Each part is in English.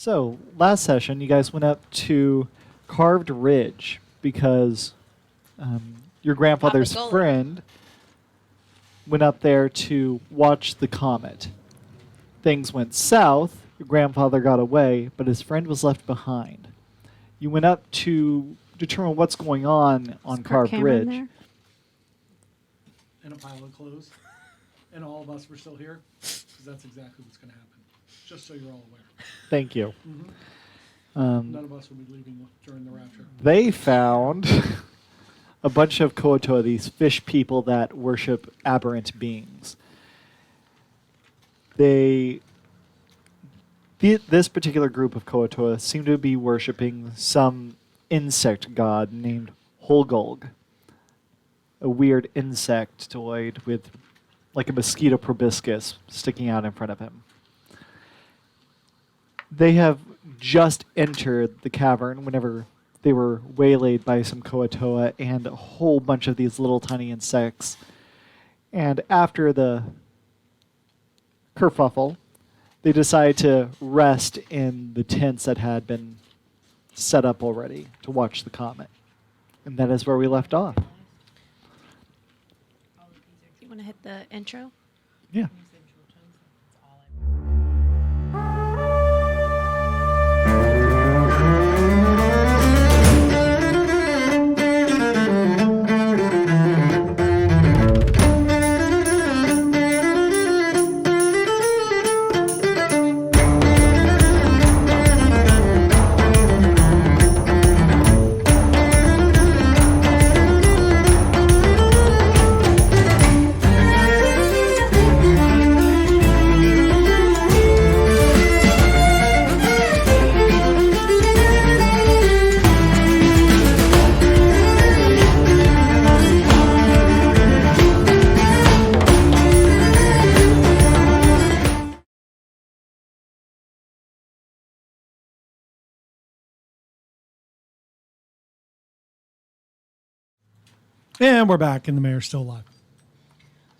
So, last session, you guys went up to Carved Ridge because your grandfather's Papa Gully. friend went up there to watch the comet. Things went south, your grandfather got away, but his friend was left behind. You went up to determine what's going on Carved Ridge. There? And a pile of clothes. And all of us were still here. Because that's exactly what's going to happen. Just so you're all aware. Thank you. None of us will be leaving during the rapture. They found a bunch of Koatoa, these fish people that worship aberrant beings. This particular group of Koatoa seem to be worshiping some insect god named Holgulg, a weird insectoid with like a mosquito proboscis sticking out in front of him. They have just entered the cavern whenever they were waylaid by some Koatoa and a whole bunch of these little tiny insects. And after the kerfuffle, they decided to rest in the tents that had been set up already to watch the comet. And that is where we left off. You want to hit the intro? Yeah. And we're back, and the mayor's still alive.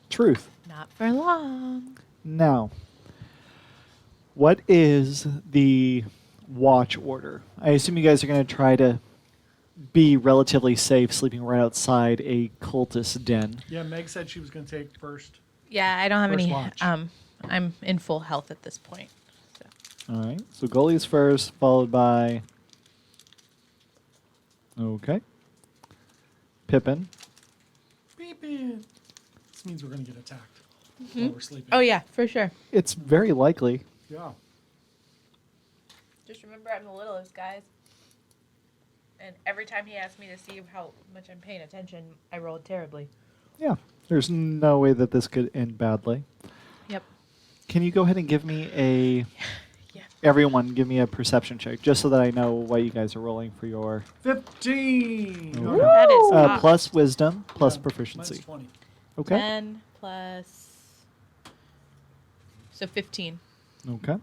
Truth. Not for long. Now, what is the watch order? I assume you guys are going to try to be relatively safe sleeping right outside a cultist den. Yeah, Meg said she was going to take first. Yeah, I don't have First any. watch. I'm in full health at this point. So. All right. So Gully's first, followed by... Okay. Pippin. Beep, beep. This means we're going to get attacked while we're sleeping. Oh yeah, for sure. It's very likely. Yeah. Just remember, I'm the littlest, guys. And every time he asks me to see how much I'm paying attention, I rolled terribly. Yeah. There's no way that this could end badly. Yep. Can you go ahead and give me a... Yeah. Everyone, give me a perception check, just so that I know what you guys are rolling for your... 15. Ooh. That is hot. plus wisdom, plus Yeah, proficiency. Mine's 20. Okay. 10 plus. So 15. Okay.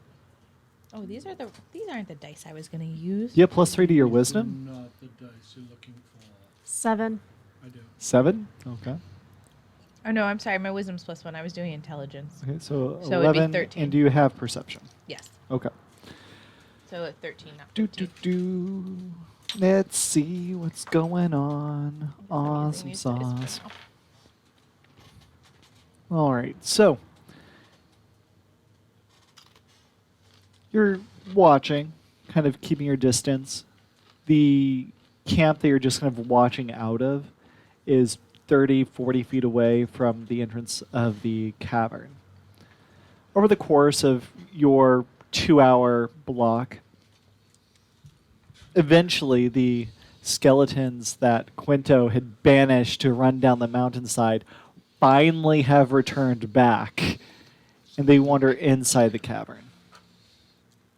Oh, these aren't the dice I was gonna use. Do you have plus 3 to your These are wisdom? Not the dice you're looking for. 7. I do. 7? Okay. Oh no, I'm sorry. My wisdom's plus 1. I was doing intelligence. Okay, so So it'd be 11. 13. And do you have perception? Yes. Okay. So at 13, not Do, 15. do, do. Let's see what's going on. I'm Awesome using these dice for sauce. now. All right, so you're watching, kind of keeping your distance. The camp that you're just kind of watching out of is 30, 40 feet away from the entrance of the cavern. Over the course of your 2-hour block, eventually the skeletons that Quinto had banished to run down the mountainside finally have returned back, and they wander inside the cavern.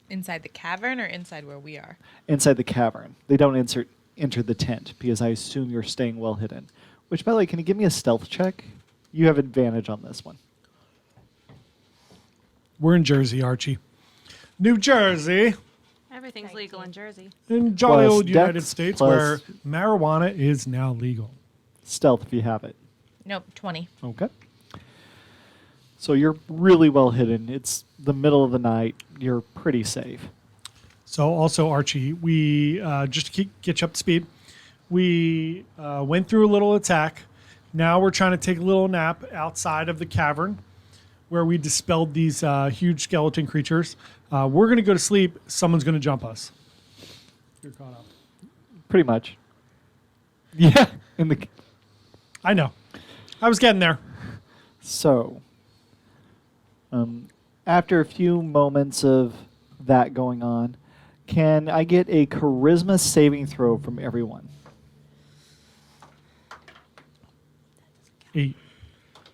Inside the cavern or inside where we are? Inside the cavern. They don't enter the tent, because I assume you're staying well hidden. Which, by the way, can you give me a stealth check? You have advantage on this one. We're in Jersey, Archie. New Jersey. Everything's legal in Jersey. In jolly Plus old United dex States, plus- where marijuana is now legal. Stealth if you have it. Nope, 20. Okay. So you're really well hidden. It's the middle of the night. You're pretty safe. So also Archie, we just to get you up to speed, we went through a little attack. Now we're trying to take a little nap outside of the cavern where we dispelled these huge skeleton creatures. We're going to go to sleep. Someone's going to jump us. You're caught up. Pretty much. Yeah. In the I know. I was getting there. So, after a few moments of that going on, can I get a charisma saving throw from everyone? 8.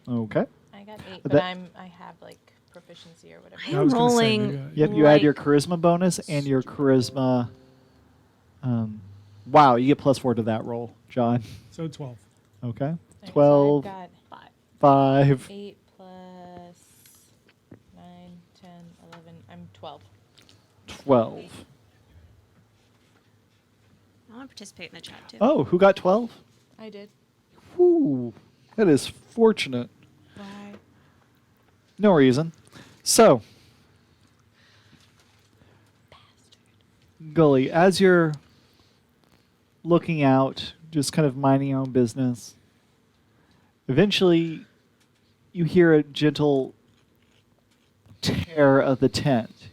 I Okay. got 8, But but that- I have like proficiency or whatever. I I am was gonna say, rolling. maybe Yep, you add your like- charisma bonus and your charisma. Wow, you get +4 to that roll, John. So 12. Okay. Alright, so 12, I've got 5, 8 plus 9, 10, 11. I'm 12. 12. I want to participate in the chat too. Oh, who got 12? I did. Whoo, that is fortunate. Why? No reason. So, Gully, as you're looking out, just kind of minding your own business, eventually you hear a gentle tear of the tent.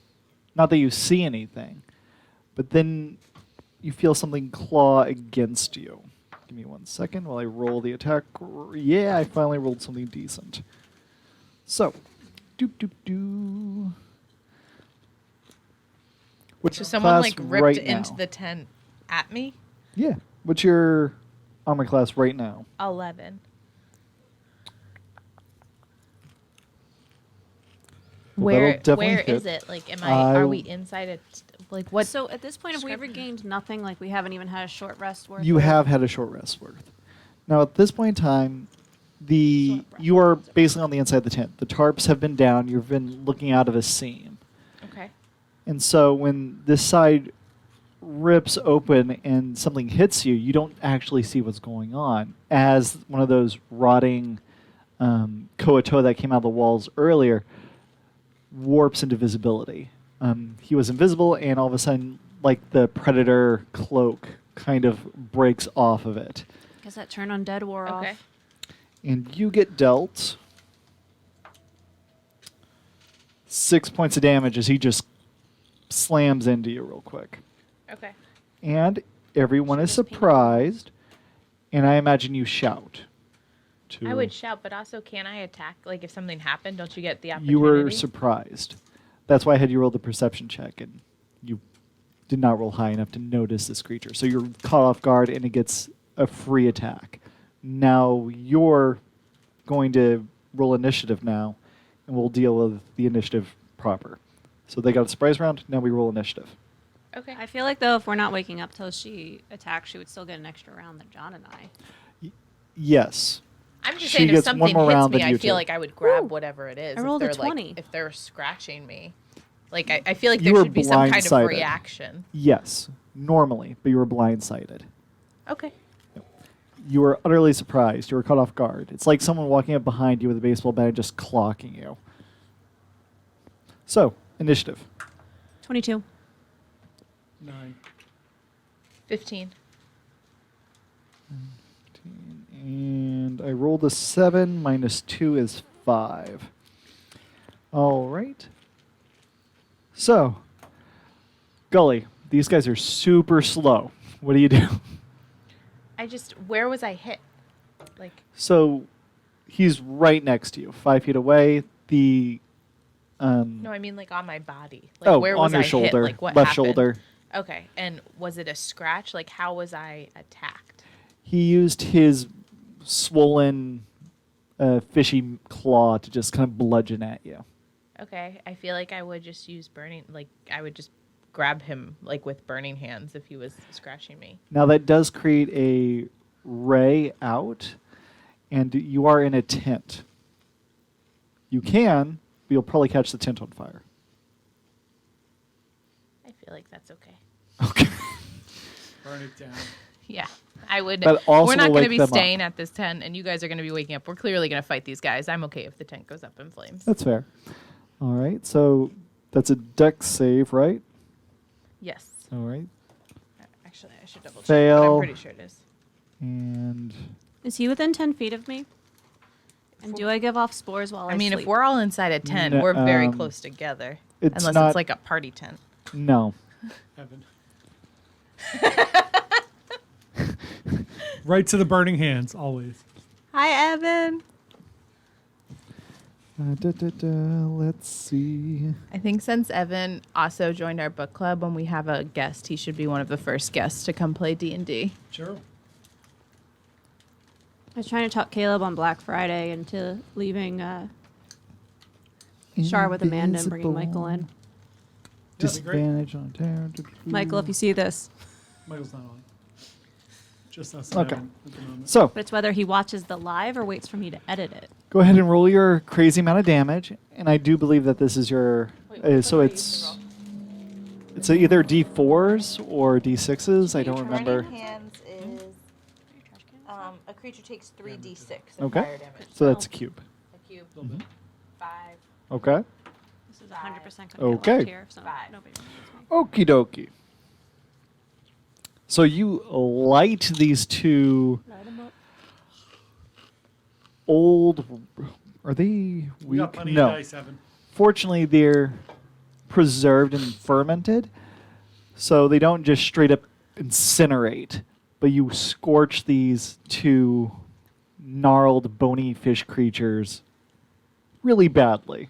Not that you see anything, but then you feel something claw against you. Give me 1 second while I roll the attack. Yeah, I finally rolled something decent. So, doop doop doo. What's So your someone class like ripped right into now? the tent at me? Yeah. What's your armor class right now? 11. Well, Where that'll definitely where is hit. it? Like are we I- inside it? Like what? So at this point, have we Describe- regained nothing? Like we haven't even had a short rest worth? You of- have had a short rest worth. Now at this point in time, Short rest. you are basically on the inside of the tent. The tarps have been down. You've been looking out of a seam. Okay. And so when this side rips open and something hits you, you don't actually see what's going on. As one of those rotting Koatoa that came out of the walls earlier warps into visibility. He was invisible, and all of a sudden, like the predator cloak kind of breaks off of it. Guess that turn on dead wore Okay. off. And you get dealt 6 points of damage as he just slams into you real quick. Okay. And everyone is Should just paint it. surprised, and I imagine you shout. I would shout, but also can I attack? Like if something happened, don't you get the opportunity? You were surprised. That's why I had you roll the perception check, and you did not roll high enough to notice this creature. So you're caught off guard, and it gets a free attack. Now you're going to roll initiative now, and we'll deal with the initiative proper. So they got a surprise round. Now we roll initiative. Okay. I feel like though, if we're not waking up till she attacks, she would still get an extra round than John and I. Yes. I'm just She saying if gets one something more hits round me, than I you feel two. like I would grab Ooh. whatever it is. I if rolled a they're, 20. Like, if they're scratching me. Like I feel like You there were should be some kind of blindsided. reaction. Yes, normally, but you were blindsided. Okay. You were utterly surprised. You were caught off guard. It's like someone walking up behind you with a baseball bat and just clocking you. So, initiative. 22. 9. 15. And I rolled a 7, minus 2 is 5. All right. So, Gully, these guys are super slow. What do you do? Where was I hit? Like, So, he's right next to you, 5 feet away. The no, I mean like on my body. Like oh, where on was your I shoulder, hit? Like what left happened? shoulder. Okay. And was it a scratch? Like how was I attacked? He used his swollen, fishy claw to just kind of bludgeon at you. Okay. I feel like I would just use burning, like I would just grab him like with burning hands if he was scratching me. Now that does create a ray out, and you are in a tent. You can, but you'll probably catch the tent on fire. I feel like that's okay. Okay. Burn it down. Yeah. I would. That also We're not will going wake to be them up. staying at this tent, and you guys are going to be waking up. We're clearly going to fight these guys. I'm okay if the tent goes up in flames. That's fair. All right, so that's a dex save, right? Yes. All right. Actually, I should double check. But Fail. I'm pretty sure it is. And Is he within 10 feet of me? And do I give off spores while I I mean, sleep? if we're all inside a tent, No, we're very close together. it's Unless not. it's like a party tent. No. Evan. Right to the burning hands, always. Hi, Evan. Let's see. I think since Evan also joined our book club, when we have a guest, he should be one of the first guests to come play D&D. Sure. I was trying to talk Caleb on Black Friday into leaving Char with Amanda and bringing Michael in. That'd be great. Disadvantage on Tavern. Michael, if you see this. Michael's not on. Just us. Okay. Evan at the moment. So But it's whether he watches the live or waits for me to edit it. go ahead and roll your crazy amount of damage, and I do believe that this is your. So it's either D4s or D6s. I don't remember. Burning hands is a creature takes 3d6 of Okay. fire damage. So that's a cube. A cube. A little bit. 5. Okay. This is 100% going to Okay. left here. So Five. nobody knows me. Okie dokie. So you light these two Light 'em up. old. Are they weak? We got plenty No. of dice, Evan. Fortunately, they're preserved and fermented, so they don't just straight up incinerate, but you scorch these two gnarled, bony fish creatures really badly.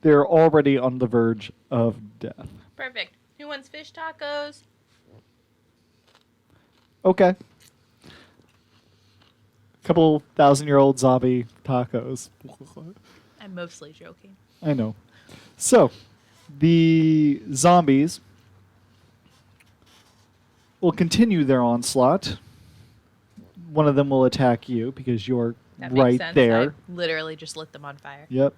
They're already on the verge of death. Perfect. Who wants fish tacos? Okay. Couple 1,000-year-old zombie tacos. I'm mostly joking. I know. So, the zombies will continue their onslaught. One of them will attack you because you're That makes right sense. there. I literally just lit them on fire. Yep.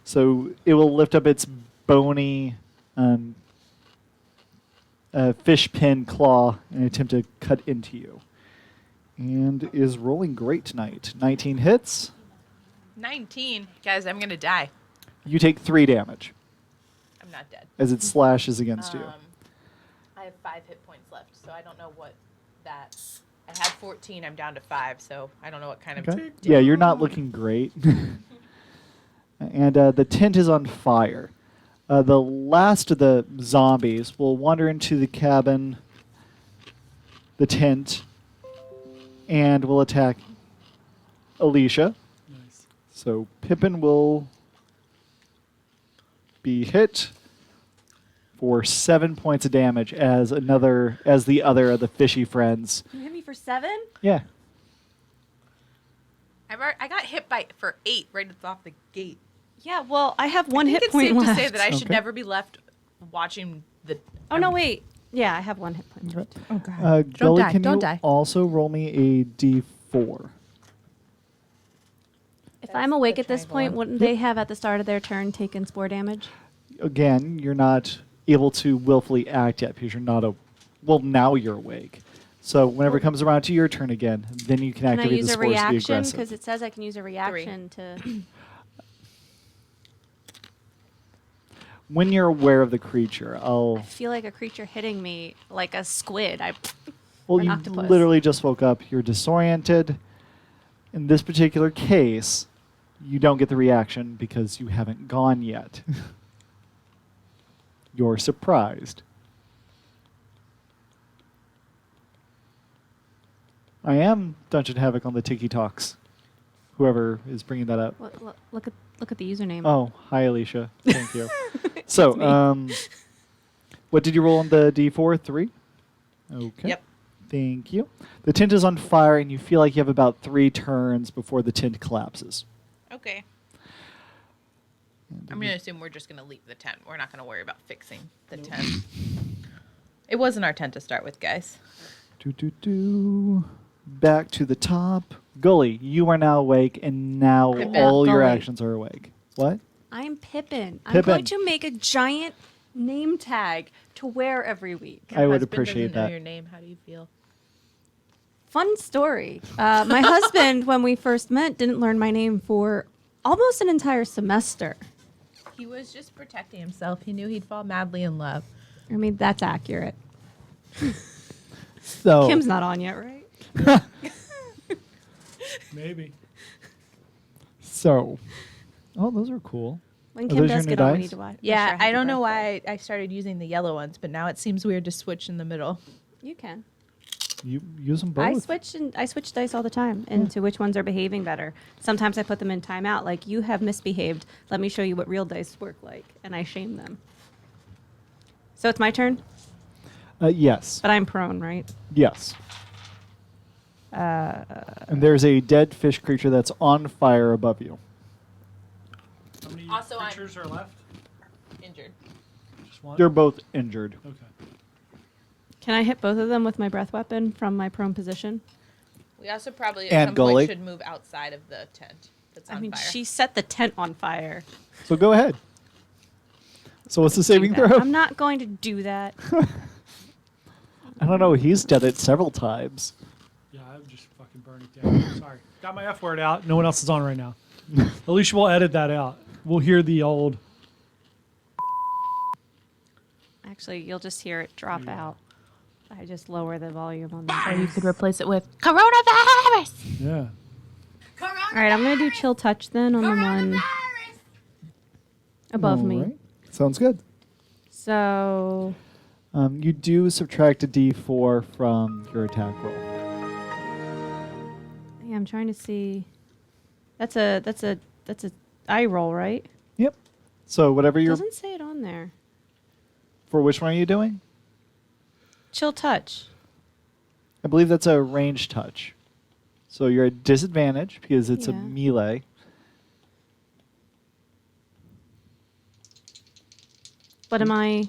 So it will lift up its bony fish pin claw and attempt to cut into you. And is rolling great tonight. 19 hits. 19. Guys, I'm going to die. You take 3 damage I'm not dead. as it slashes against you. I have 5 hit points left, so I don't know what that... I had 14. I'm down to 5, so I don't know what kind of... Okay. Yeah, you're not looking great. And the tent is on fire. The last of the zombies will wander into the cabin, the tent, and will attack Alicia. Nice. So Pippin will be hit for 7 points of damage as the other of the fishy friends. You hit me for 7? Yeah. I got hit for 8 right off the gate. Yeah, well, I have one I think hit it's point safe left. to say that I should Okay. never be left watching the... Oh, no, wait. Yeah, I have one hit point left. Oh, God. Gully, die, can don't you die. also roll me a d4? If I'm awake the at this triangle point, one. wouldn't they have at the start of their turn taken spore damage? Again, you're not able to willfully act yet because you're not well, now you're awake. So whenever it comes around to your turn again, then you can Can I activate use the a spores to be reaction? aggressive. Because it says I can use a reaction to... When you're aware of the creature, I feel like a creature hitting me like a squid. well, an you octopus. literally just woke up. You're disoriented. In this particular case, you don't get the reaction because you haven't gone yet. You're surprised. I am Dungeon Havoc on the Tiki Talks. Whoever is bringing that up. Look at the username. Oh, hi, Alicia. Thank you. So, what did you roll on the D4? 3? Okay. Yep. Thank you. The tent is on fire, and you feel like you have about 3 turns before the tent collapses. Okay. I'm going to assume we're just going to leave the tent. We're not going to worry about fixing the tent. It wasn't our tent to start with, guys. Back to the top. Gully, you are now awake, and now Pippin. all your Gully. actions are awake. What? I'm Pippin. I'm Pippin. going to make a giant name tag to wear every week. I would Husband appreciate doesn't know that. your name. How do you feel? Fun story. My husband, when we first met, didn't learn my name for almost an entire semester. He was just protecting himself. He knew he'd fall madly in love. I mean, that's accurate. So Kim's not on yet, right? Maybe. So, oh, those are cool. When Are Kim those does your get on, we dice? need to watch. Yeah, wish her I happy don't know birthday. why I started using the yellow ones, but now it seems weird to switch in the middle. You can. You use them both. I switch dice all the time into which ones are behaving better. Sometimes I put them in timeout, like you have misbehaved. Let me show you what real dice work like, and I shame them. So it's my turn, Yes. but I'm prone, right? Yes. And there's a dead fish creature that's on fire above you. How many Also, I'm- creatures are left? Injured. Just one? They're both injured. Okay. Can I hit both of them with my breath weapon from my prone position? We also probably And at some Gully. point should move outside of the tent that's on I mean, fire. she set the tent on fire. So go ahead. So what's the Do saving that. throw? I'm not going to do that. I don't know. He's done it several times. Yeah, I would just fucking burn it down. Sorry. Got my F word out. No one else is on right now. Alicia will edit that out. We'll hear the old. Actually, you'll just hear it drop Yeah. out. I just lower the volume on Or the. you could replace it with coronavirus. Yeah. All right, I'm gonna do chill touch then on the one above me. Alright. Sounds good. So You do subtract a d4 from your attack roll. yeah, I'm trying to see. That's a eye roll, right? Yep. So whatever you're Doesn't say it on there. for, which one are you doing? Chill touch. I believe that's a range touch. So you're at disadvantage because it's a Yeah. melee. But am I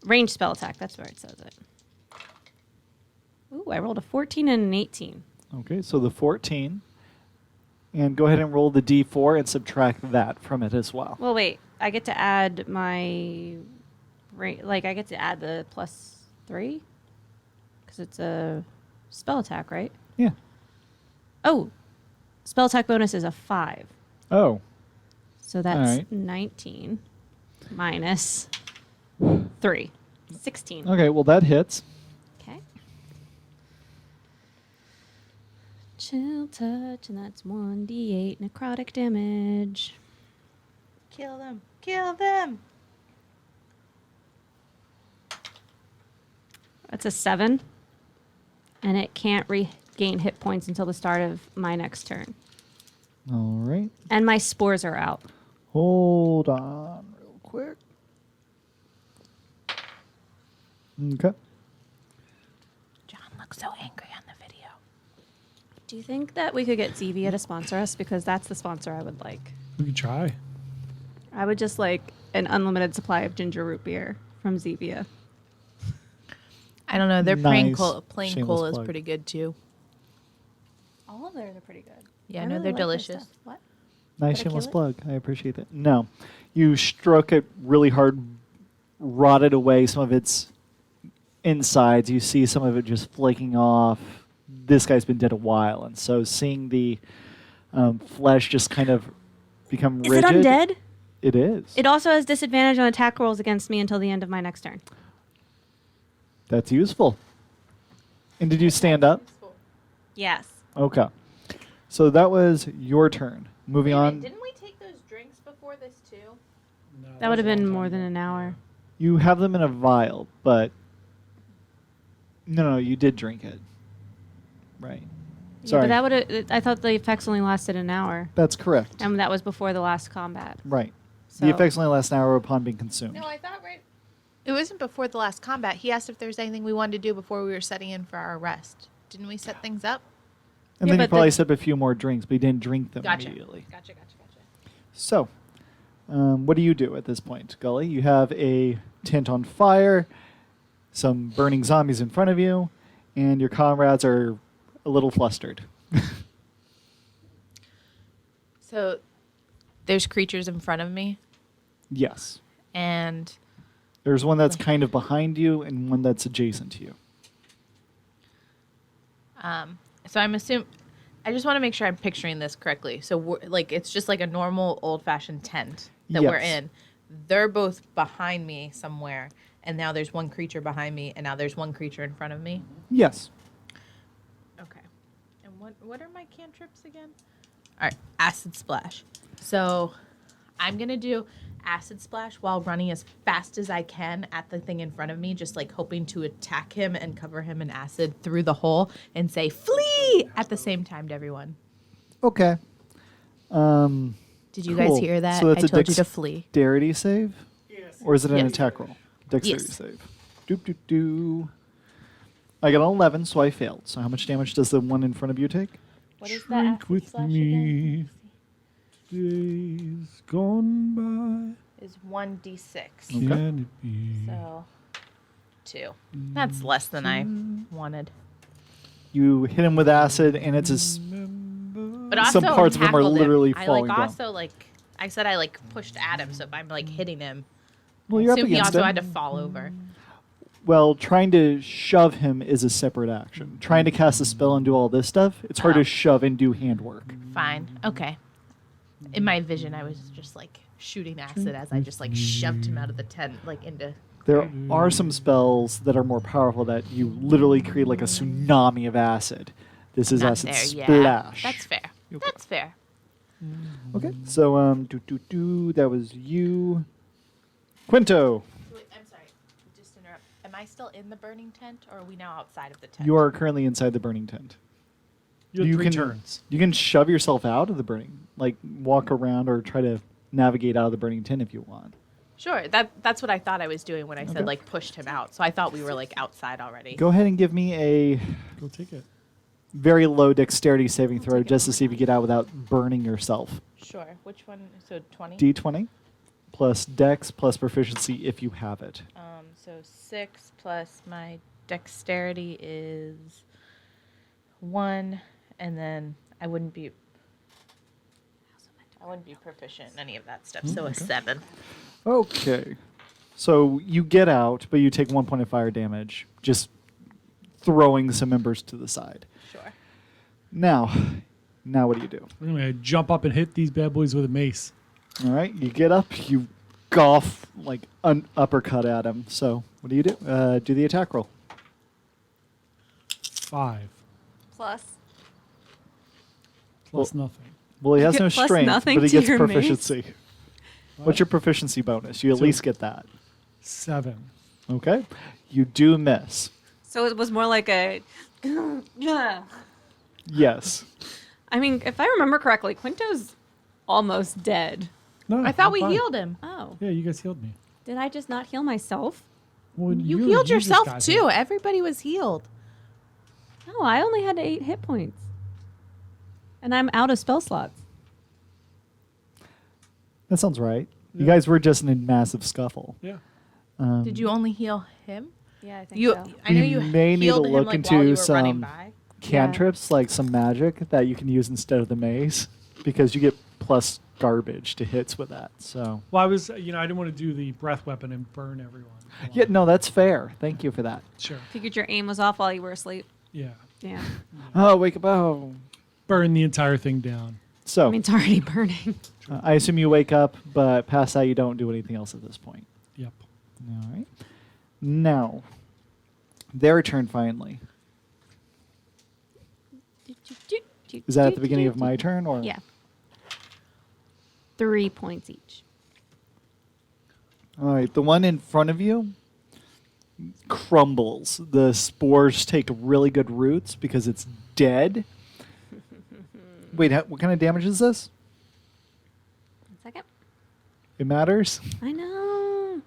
range spell attack? That's where it says it. Ooh, I rolled a 14 and an 18. Okay, so the 14. And go ahead and roll the d4 and subtract that from it as well. Well, wait. I get to add my I get to add the +3 because it's a spell attack, right? Yeah. Oh, spell attack bonus is a 5. Oh. So that's Alright. 19 minus 3. 16. Okay, well that hits. Okay. Chill touch, and that's 1d8 necrotic damage. Kill them. Kill them. That's a 7. And it can't regain hit points until the start of my next turn. All right. And my spores are out. Hold on real quick. Okay. John looks so angry on the video. Do you think that we could get Zevia to sponsor us? Because that's the sponsor I would like. We can try. I would just like an unlimited supply of ginger root beer from Zevia. I don't know. Their Nice. plain Shameless cola is plug. pretty good too. All of theirs are pretty good. Yeah, no, they're delicious. What? Nice Did I shameless kill plug. I appreciate that. No. You struck it really hard, rotted away some of its insides. You see some of it just flaking off. This guy's been dead a while, and so seeing the flesh just kind of become Is rigid. it undead? It is. It also has disadvantage on attack rolls against me until the end of my next turn. That's useful. And did you stand up? Yes. Okay. So that was your turn. Moving on. Didn't we take those drinks before this too? No, That would have was a been long more time than ago. an hour. You have them in a vial, but no, you did drink it. Right. Yeah, Sorry. but that would have. I thought the effects only lasted an hour, That's correct. and that was before the last combat. Right. So The effects only last an hour upon being consumed. No, I thought right. It wasn't before the last combat. He asked if there was anything we wanted to do before we were setting in for our rest. Didn't we set things up? And Yeah, then you but probably the- set up a few more drinks, but you didn't drink them Gotcha. immediately. Gotcha. So, what do you do at this point, Gully? You have a tent on fire, some burning zombies in front of you, and your comrades are a little flustered. So there's creatures in front of me, Yes. and There's one that's kind of behind you and one that's adjacent to you. so I'm assuming. I just want to make sure I'm picturing this correctly. So like it's just like a normal old-fashioned tent that we're Yes. in, they're both behind me somewhere, and now there's one creature behind me, and now there's one creature in front of me. Yes. Okay. And what are my cantrips again? All right, acid splash. So I'm gonna do acid splash while running as fast as I can at the thing in front of me, just like hoping to attack him and cover him in acid through the hole and say flee at the same time to everyone. Okay. Did you Cool. guys hear that? So that's I a told you to flee. dexterity save? Or is it an Yes. attack roll? Dexterity Yes. save. Doop, doop, doo. I got an 11, so I failed. So how much damage does the one in front of you take? What is that? Drink acid with splash me. again? Days gone Is 1d6. by. Okay. Can it be? So 2. That's less than I wanted. You hit him with acid, and it's as But also some parts of him are tackled literally I falling like down. also like I said I like pushed at him, so if I'm like hitting him, well, you're up assume he against also him. had to fall over. Well, trying to shove him is a separate action. Trying to cast a spell and do all this stuff, it's hard Oh. to shove and do handwork. Fine. Okay. In my vision I was just like shooting acid as I just like shoved him out of the tent like into There are some spells that are more powerful that you literally create like a tsunami of acid. This is not acid there. Yeah. splash. That's fair. That's fair. Okay, so that was you, Quinto. Wait, I'm sorry. Just interrupt. Am I still in the burning tent or are we now outside of the tent? You are currently inside the burning tent. You had You 3 can- turns. You can shove yourself out of the burning, like walk around or try to navigate out of the burning tent if you want. Sure. That's what I thought I was doing when I Okay. said like pushed him out. So I thought we were like outside already. Go ahead and give me a Go take it. very low dexterity saving throw just to see if you get out without burning yourself. Sure. Which one? So 20? D20 plus dex plus proficiency if you have it. So 6 plus my dexterity is 1, and then I wouldn't be proficient in any of that stuff. So a 7. Okay. So you get out, but you take 1 point of fire damage, just throwing some embers to the side. Sure. Now what do you do? I'm going to jump up and hit these bad boys with a mace. All right, you get up, you golf, like an uppercut at him. So what do you do? Do the attack roll. 5 Plus. plus nothing. Well, he has get no plus strength, nothing but he to gets your mace? proficiency. What's your proficiency bonus? You at So- least get that. 7. Okay. You do miss. So it was more like a. Yes. I mean, if I remember correctly, Quinto's almost dead. No, I thought I'm we fine. healed him. Oh, Yeah, you guys healed me. did I just not heal myself? Well, You you healed just yourself got too. hit. Everybody was healed. No, I only had 8 hit points, and I'm out of spell slots. That sounds right. You Yeah. guys were just in a massive scuffle. Yeah. Did you only heal him? Yeah, I think You, so. I know We you may need healed to him look like into while you were some running by. Cantrips, like some magic that you can use instead of the maze, because you get plus garbage to hits with that. So Well, I was, I didn't want to do the breath weapon and burn everyone. yeah, no, that's fair. Thank you for that. Sure. Figured your aim was off while you were asleep. Yeah. Yeah, Oh, wake up! Oh, Burn the entire thing down. so I mean it's already burning. I assume you wake up, but past that, you don't do anything else at this point. Yep. All right. Now, their turn finally. Is that at the beginning of my turn, or Yeah. 3 points each. All right, the one in front of you crumbles. The spores take really good roots because it's dead. Wait, what kind of damage is this? 1 second. It matters? I know.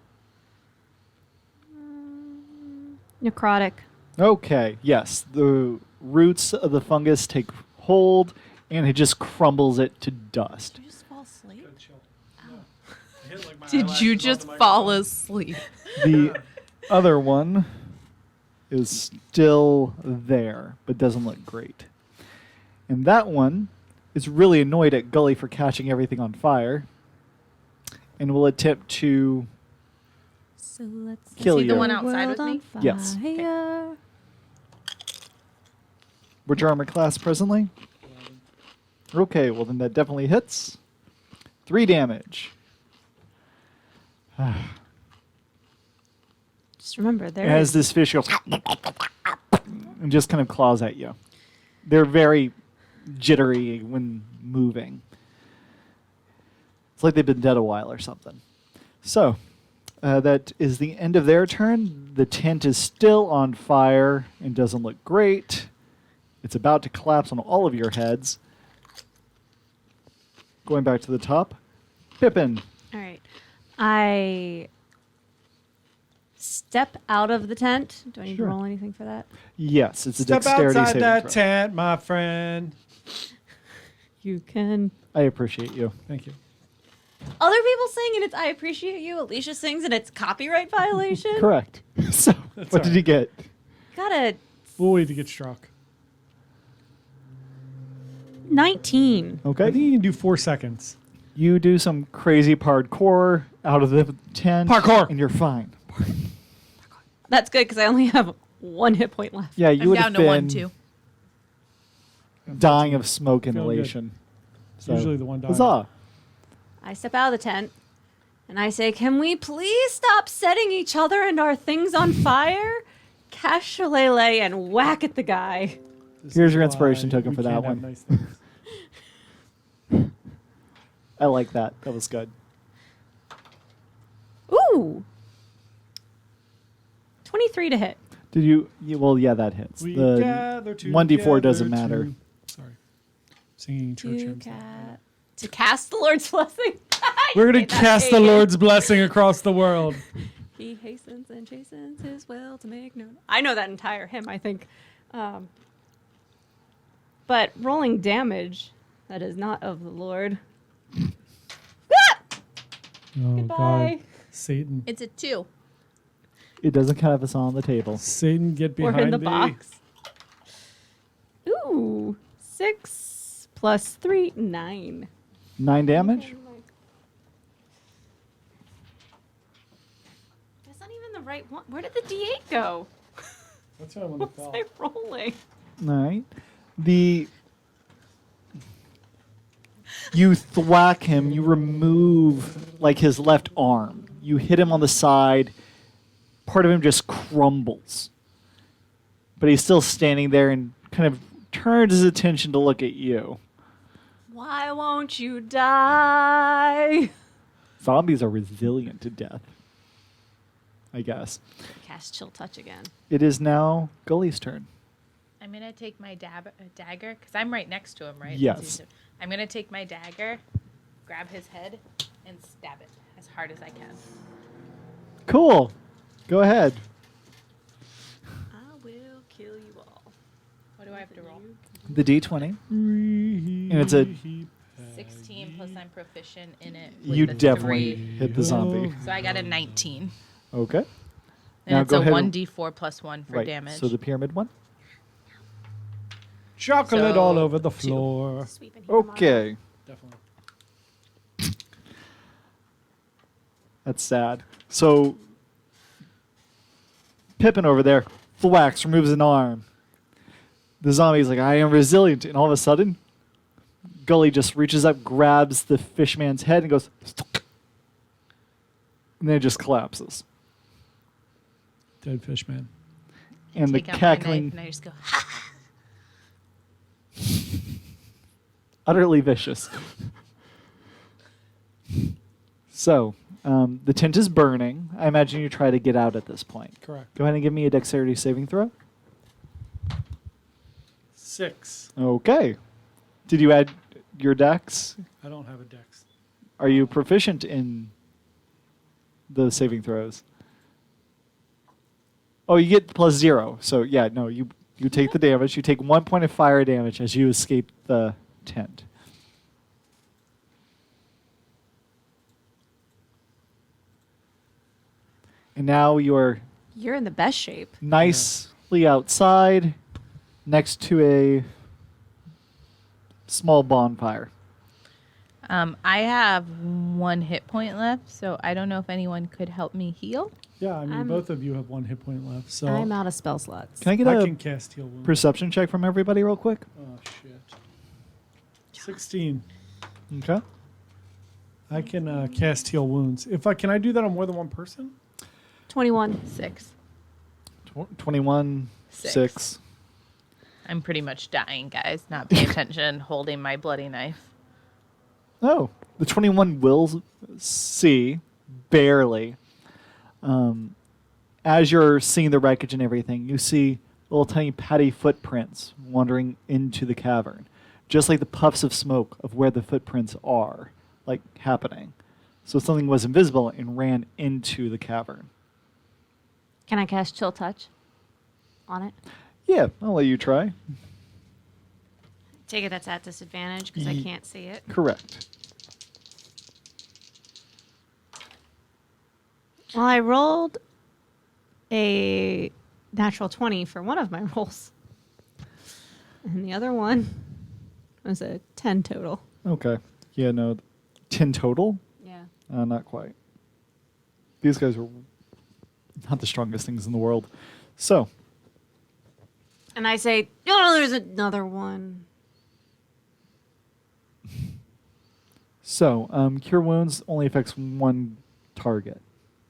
Necrotic. Okay, yes. The roots of the fungus take hold, and it just crumbles it to dust. Did you just fall asleep? Did you just fall asleep? The other one is still there, but doesn't look great. And that one is really annoyed at Gully for catching everything on fire, and will attempt to So let's Kill he the you. one outside with me? Yes. Fire. What's your armor class presently? Okay, well then that definitely hits. 3 damage. Just remember, there As is this fish goes and just kind of claws at you. They're very jittery when moving. It's like they've been dead a while or something. So, that is the end of their turn. The tent is still on fire and doesn't look great. It's about to collapse on all of your heads. Going back to the top. Pippin. All right. I step out of the tent. Do I need Sure. to roll anything for that? Yes, it's a Step dexterity outside saving that throw. tent, my friend. You can. I appreciate you. Thank you. Other people sing and it's I appreciate you. Alicia sings and it's copyright violation. Correct. So, That's what all did you get? Got a We'll wait to get struck. 19. I Okay. think you can do 4 seconds. You do some crazy parkour out of the tent. Parkour! And you're fine. That's good because I only have 1 hit point left. Yeah, you I'm would down have to been 1, 2. dying of smoke Feeling good. inhalation. It's usually the one dying. Huzzah. I step out of the tent and I say, "Can we please stop setting each other and our things on fire?" Cast Shillelagh and whack at the guy. This Here's is your inspiration why token we for that can't have one. nice things. I like that. That was good. Ooh. 23 to hit. Did you well, yeah, that hits. We The gather 1d4 doesn't together matter. to- Sorry. Singing church You hymns. to cast the Lord's blessing. We're going Made to that cast the pagan. Lord's blessing across the world. He hastens and chastens his will to make known. I know that entire hymn, I think. But rolling damage that is not of the Lord. Oh, Goodbye. God. Satan. It's a 2. It doesn't count if it's on the table. Satan, get Or behind in the thee. box. Ooh. 6 plus 3, 9. 9 damage? That's not even the right one. Where did the D8 go? That's what I want What to was call. I rolling? All right. You thwack him, you remove like his left arm. You hit him on the side. Part of him just crumbles. But he's still standing there and kind of turns his attention to look at you. Why won't you die? Zombies are resilient to death, I guess. Cast Chill Touch again. It is now Gully's turn. I'm going to take my dagger, because I'm right next to him, right? Yes. I'm going to take my dagger, grab his head, and stab it as hard as I can. Cool. Go ahead. I will kill you all. What do I have to roll? The D20. And it's a 16 plus I'm proficient in it. You the definitely 3. hit the zombie. So I got a 19. Okay. And Now it's go a ahead and- 1d4 plus 1 for Right. damage. So the pyramid one. Chocolate So, all over the 2. floor. Sweeping here, Mark. Okay. Definitely. That's sad. So Pippin over there thwacks, removes an arm. The zombie's like, I am resilient. And all of a sudden, Gully just reaches up, grabs the fishman's head, and goes, and then it just collapses. Dead fish man. And the Take out my cackling, knife and I just go, ha! utterly vicious. So, the tent is burning. I imagine you try to get out at this point. Correct. Go ahead and give me a dexterity saving throw. 6. Okay. Did you add your dex? I don't have a dex. Are you proficient in the saving throws? Oh, you get +0. So yeah, no, you take the damage. You take 1 point of fire damage as you escape the tent. And now you're You're in the best shape. nicely outside next to a small bonfire. I have 1 hit point left, so I don't know if anyone could help me heal. Yeah, I mean, I'm- both of you have 1 hit point left, so I'm out of spell slots. Can I get I a can cast heal wound. perception check from everybody real quick? Oh shit. 16. Okay. I can cast heal wounds. Can I do that on more than one person? 21. 6. 21, Six. 6. I'm pretty much dying, guys. Not paying attention, holding my bloody knife. Oh, the 21 will see, barely. As you're seeing the wreckage and everything, you see little tiny patty footprints wandering into the cavern. Just like the puffs of smoke of where the footprints are, like, happening. So something was invisible and ran into the cavern. Can I cast Chill Touch on it? Yeah, I'll let you try. Take it that's at disadvantage because I Ye- can't see it. Correct. Well, I rolled a natural 20 for one of my rolls. And the other one was a 10 total. Okay. Yeah, no. 10 total? Yeah. Not quite. These guys are not the strongest things in the world. So, And I say, oh, there's another one. Cure Wounds only affects one target.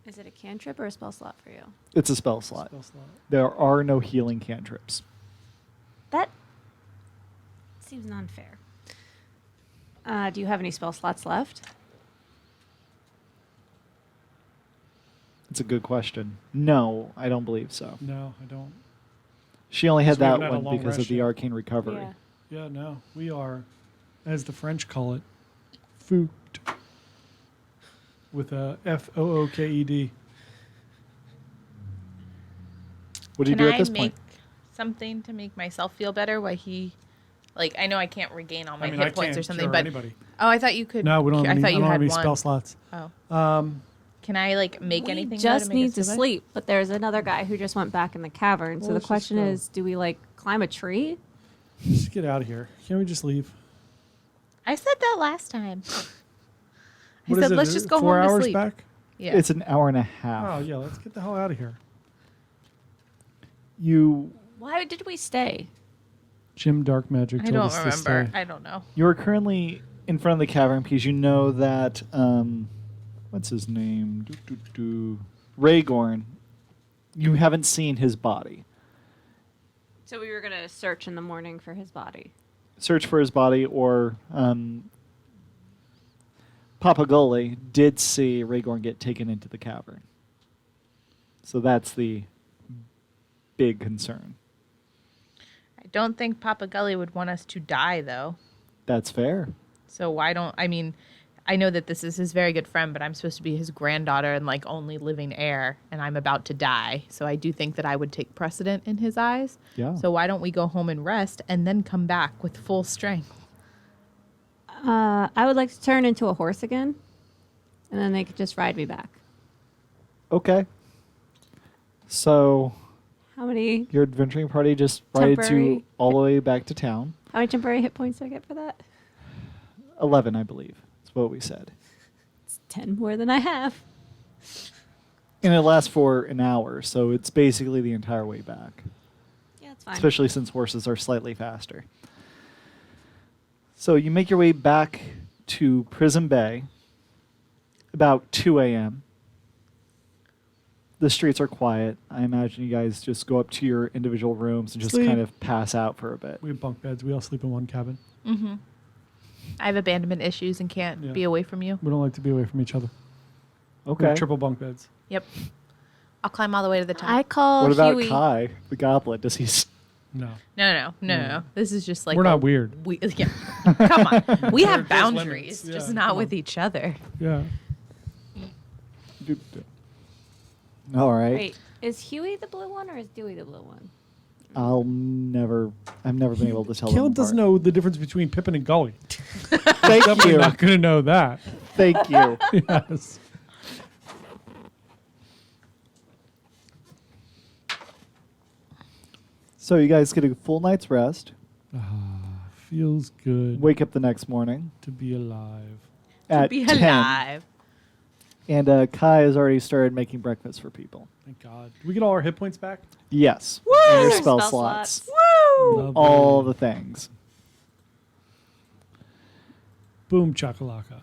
Is it a cantrip or a spell slot for you? It's a spell slot. Spell slot. There are no healing cantrips. That seems unfair. Do you have any spell slots left? It's a good question. No, I don't believe so. No, I don't. She only had So we that haven't had a one long because rest of the yet. arcane recovery. Yeah. Yeah, no. We are, as the French call it, fooked. With a Fooked. What do you Can do at I this make point? something to make myself feel better? Why he, like, I know I can't regain all my I hit points can't or something, cure but anybody. oh, I thought you could. No, we don't have I any, thought you I don't had have any one. spell slots. Oh, can I like make We anything? though, just make it need to feel better? sleep, but there's another guy who just went back in the cavern. Well, So the let's just question go. is, do we like climb a tree? Just get out of here. Can't we just leave? I said that last time. I What is said it, let's just go 4 home to hours sleep. back? Yeah. It's an hour and a half. Oh, yeah, let's get the hell out of here. You Why did we stay? Jim Dark Magic I told don't us to remember. stay. I don't know. are currently in front of the cavern because you know that what's his name? Rhaegorn. You haven't seen his body. So we were gonna search in the morning for his body. Search for his body, or Papa Gully did see Rhaegorn get taken into the cavern. So that's the big concern. I don't think Papa Gully would want us to die, though. That's fair. So why don't I mean? I know that this is his very good friend, but I'm supposed to be his granddaughter and like only living heir, and I'm about to die. So I do think that I would take precedent in his eyes. Yeah. So why don't we go home and rest and then come back with full strength? I would like to turn into a horse again, and then they could just ride me back. Okay. So How many your adventuring party just rides you Temporary- all the way back to town. how many temporary hit points do I get for that? 11, I believe. That's what we said. It's 10 more than I have. And it lasts for an hour, so it's basically the entire way back. Yeah, it's fine. Especially since horses are slightly faster. So you make your way back to Prison Bay about 2 a.m. The streets are quiet. I imagine you guys just go up to your individual rooms and just Sleep. kind of pass out for a bit. We have bunk beds. We all sleep in one cabin. Mm-hmm. I have abandonment issues and can't Yeah. be away from you. We don't like to be away from each other. We Okay. have triple bunk beds. Yep. I'll climb all the way to the top. I call What about Huey. Kai, the goblin? Does he... No. No. This is just like We're not weird. Yeah. Come on. We have There's boundaries, limits. just Yeah, not come with on. each other. Yeah. All right. Wait, is Huey the blue one or is Dewey the blue one? I've never been able to tell them Caleb doesn't apart. know the difference between Pippin and Gully. Thank Definitely you. not going to know that. Thank you. Yes. So you guys get a full night's rest. Feels good Wake up the next morning to be alive. at Be 10. alive. And Kai has already started making breakfast for people. Thank God. Do we get all our hit points back? Yes. And your Spell spell slots. slots. Woo! Lovely. All the things. Boom chakalaka.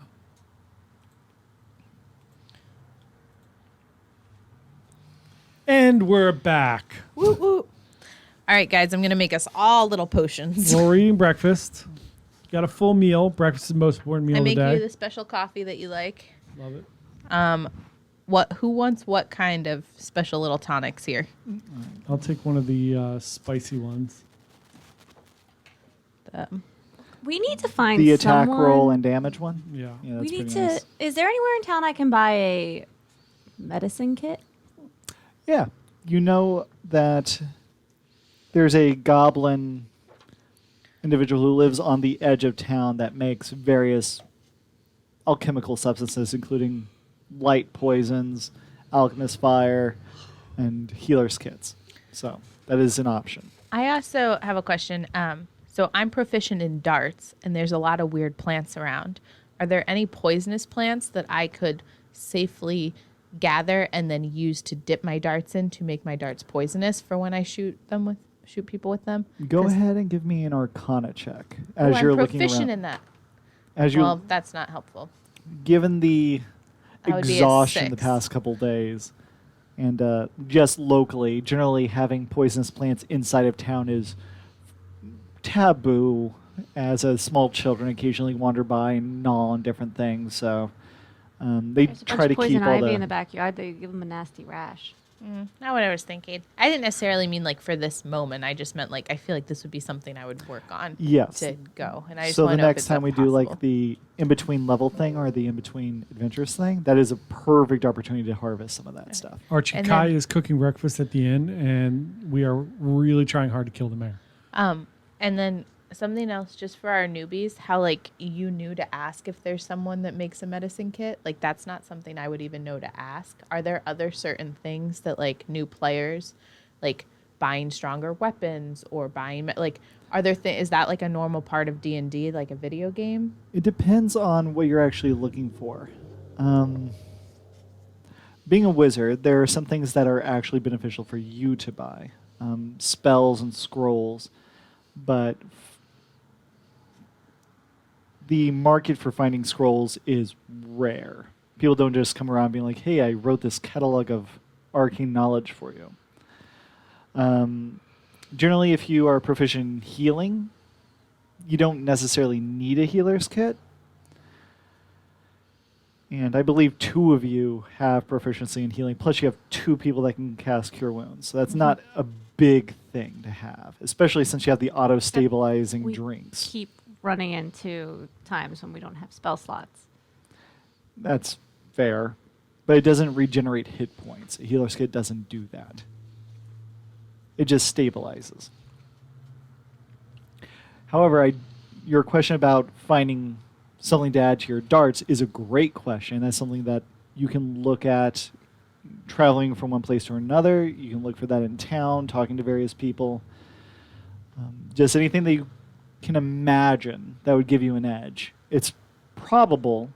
And we're back. Woo woo. All right, guys, I'm going to make us all little potions. Well, we're eating breakfast. Got a full meal. Breakfast is the most important meal I of the make day. you the special coffee that you like. Love it. Who wants what kind of special little tonics here? I'll take one of the spicy ones. We need to find The attack someone. roll and damage one. Yeah. Yeah, that's We need pretty to. nice. Is there anywhere in town I can buy a medicine kit? Yeah, you know that there's a goblin individual who lives on the edge of town that makes various alchemical substances, including light poisons, alchemist fire, and healer's kits. So that is an option. I also have a question. So I'm proficient in darts, and there's a lot of weird plants around. Are there any poisonous plants that I could safely gather and then use to dip my darts in to make my darts poisonous for when I shoot people with them? Go 'Cause- ahead and give me an Arcana check Oh, as you're I'm looking proficient around. in that. As you, Well, that's not helpful. given the That would be a exhaustion the 6. past couple days, and just locally, generally having poisonous plants inside of town is taboo. As small children occasionally wander by and gnaw on different things, so they There's a try bunch to of poison keep all ivy in the. the backyard. They give them a nasty rash. Not what I was thinking. I didn't necessarily mean like for this moment. I just meant like I feel like this would be something I would work on Yes. to go. And I just So want the to know if next it's time we do like possible. the in between level thing or the in between adventures thing, that is a perfect opportunity to harvest some of that stuff. Archie And Kai then- is cooking breakfast at the inn, and we are really trying hard to kill the mayor. And then something else just for our newbies, how like you knew to ask if there's someone that makes a medicine kit. Like that's not something I would even know to ask. Are there other certain things that like new players, like buying stronger weapons or buying like are there is that like a normal part of D&D, like a video game? It depends on what you're actually looking for. Being a wizard, there are some things that are actually beneficial for you to buy, spells and scrolls, but the market for finding scrolls is rare. People don't just come around being like, "Hey, I wrote this catalog of arcane knowledge for you." Generally, if you are proficient in healing, you don't necessarily need a healer's kit. And I believe 2 of you have proficiency in healing. Plus, you have 2 people that can cast Cure Wounds. So that's not a big thing to have, especially since you have the auto-stabilizing We drinks. Keep running into times when we don't have spell slots. That's fair. But it doesn't regenerate hit points. A healer's kit doesn't do that. It just stabilizes. However, your question about finding something to add to your darts is a great question. That's something that you can look at traveling from one place to another. You can look for that in town, talking to various people. Just anything that you can imagine that would give you an edge. It's probable.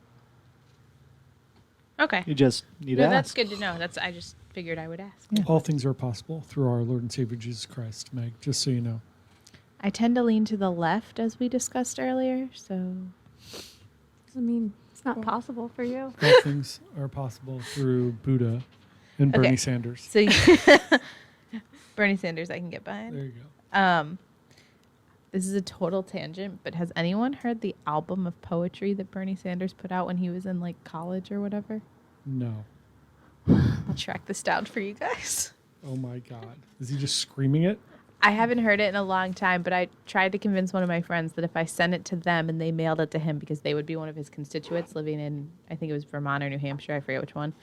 Okay. You just need No, to that's ask. good to know. I just figured I would ask. Yeah. All things are possible through our Lord and Savior Jesus Christ, Meg, just so you know. I tend to lean to the left as we discussed earlier, so Doesn't mean it's not possible for you. All things are possible through Buddha and Bernie Okay. Sanders. so Bernie Sanders I can get behind. There you go. This is a total tangent, but has anyone heard the album of poetry that Bernie Sanders put out when he was in like college or whatever? No. I'll track this down for you guys. Oh my God. Is he just screaming it? I haven't heard it in a long time, but I tried to convince one of my friends that if I sent it to them and they mailed it to him because they would be one of his constituents living in, I think it was Vermont or New Hampshire, I forget which one,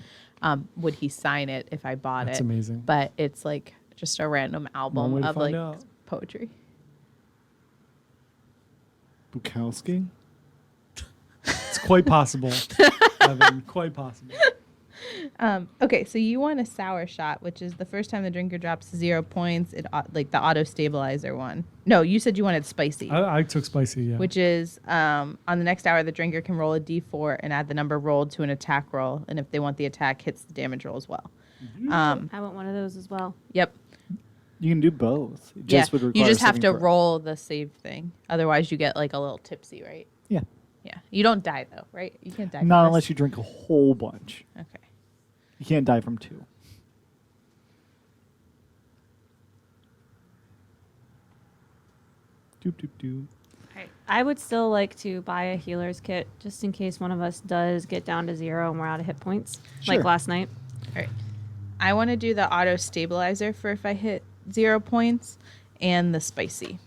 would he sign it if I bought That's it? amazing. But it's like just a random One album way to of find like out. poetry. Bukowski? It's quite possible. Evan, quite possible. Okay, so you want a sour shot, which is the first time the drinker drops 0 points. It like the auto stabilizer one. No, you said you wanted spicy, I took spicy, yeah. which is on the next hour the drinker can roll a d4 and add the number rolled to an attack roll, and if they want the attack, hits the damage roll as well. I want one of those as well. Yep. You can do both. It Yeah. just would You require just have saving to throw. roll the save thing, otherwise you get like a little tipsy, right? Yeah. Yeah. You don't die though, right? You can't die. Not from unless this. you drink a whole bunch. Okay. You can't die from 2. Doop, doop, doop. I would still like to buy a healer's kit just in case one of us does get down to 0 and we're out of hit points, Sure. like last night. All right. I want to do the auto stabilizer for if I hit 0 points and the spicy.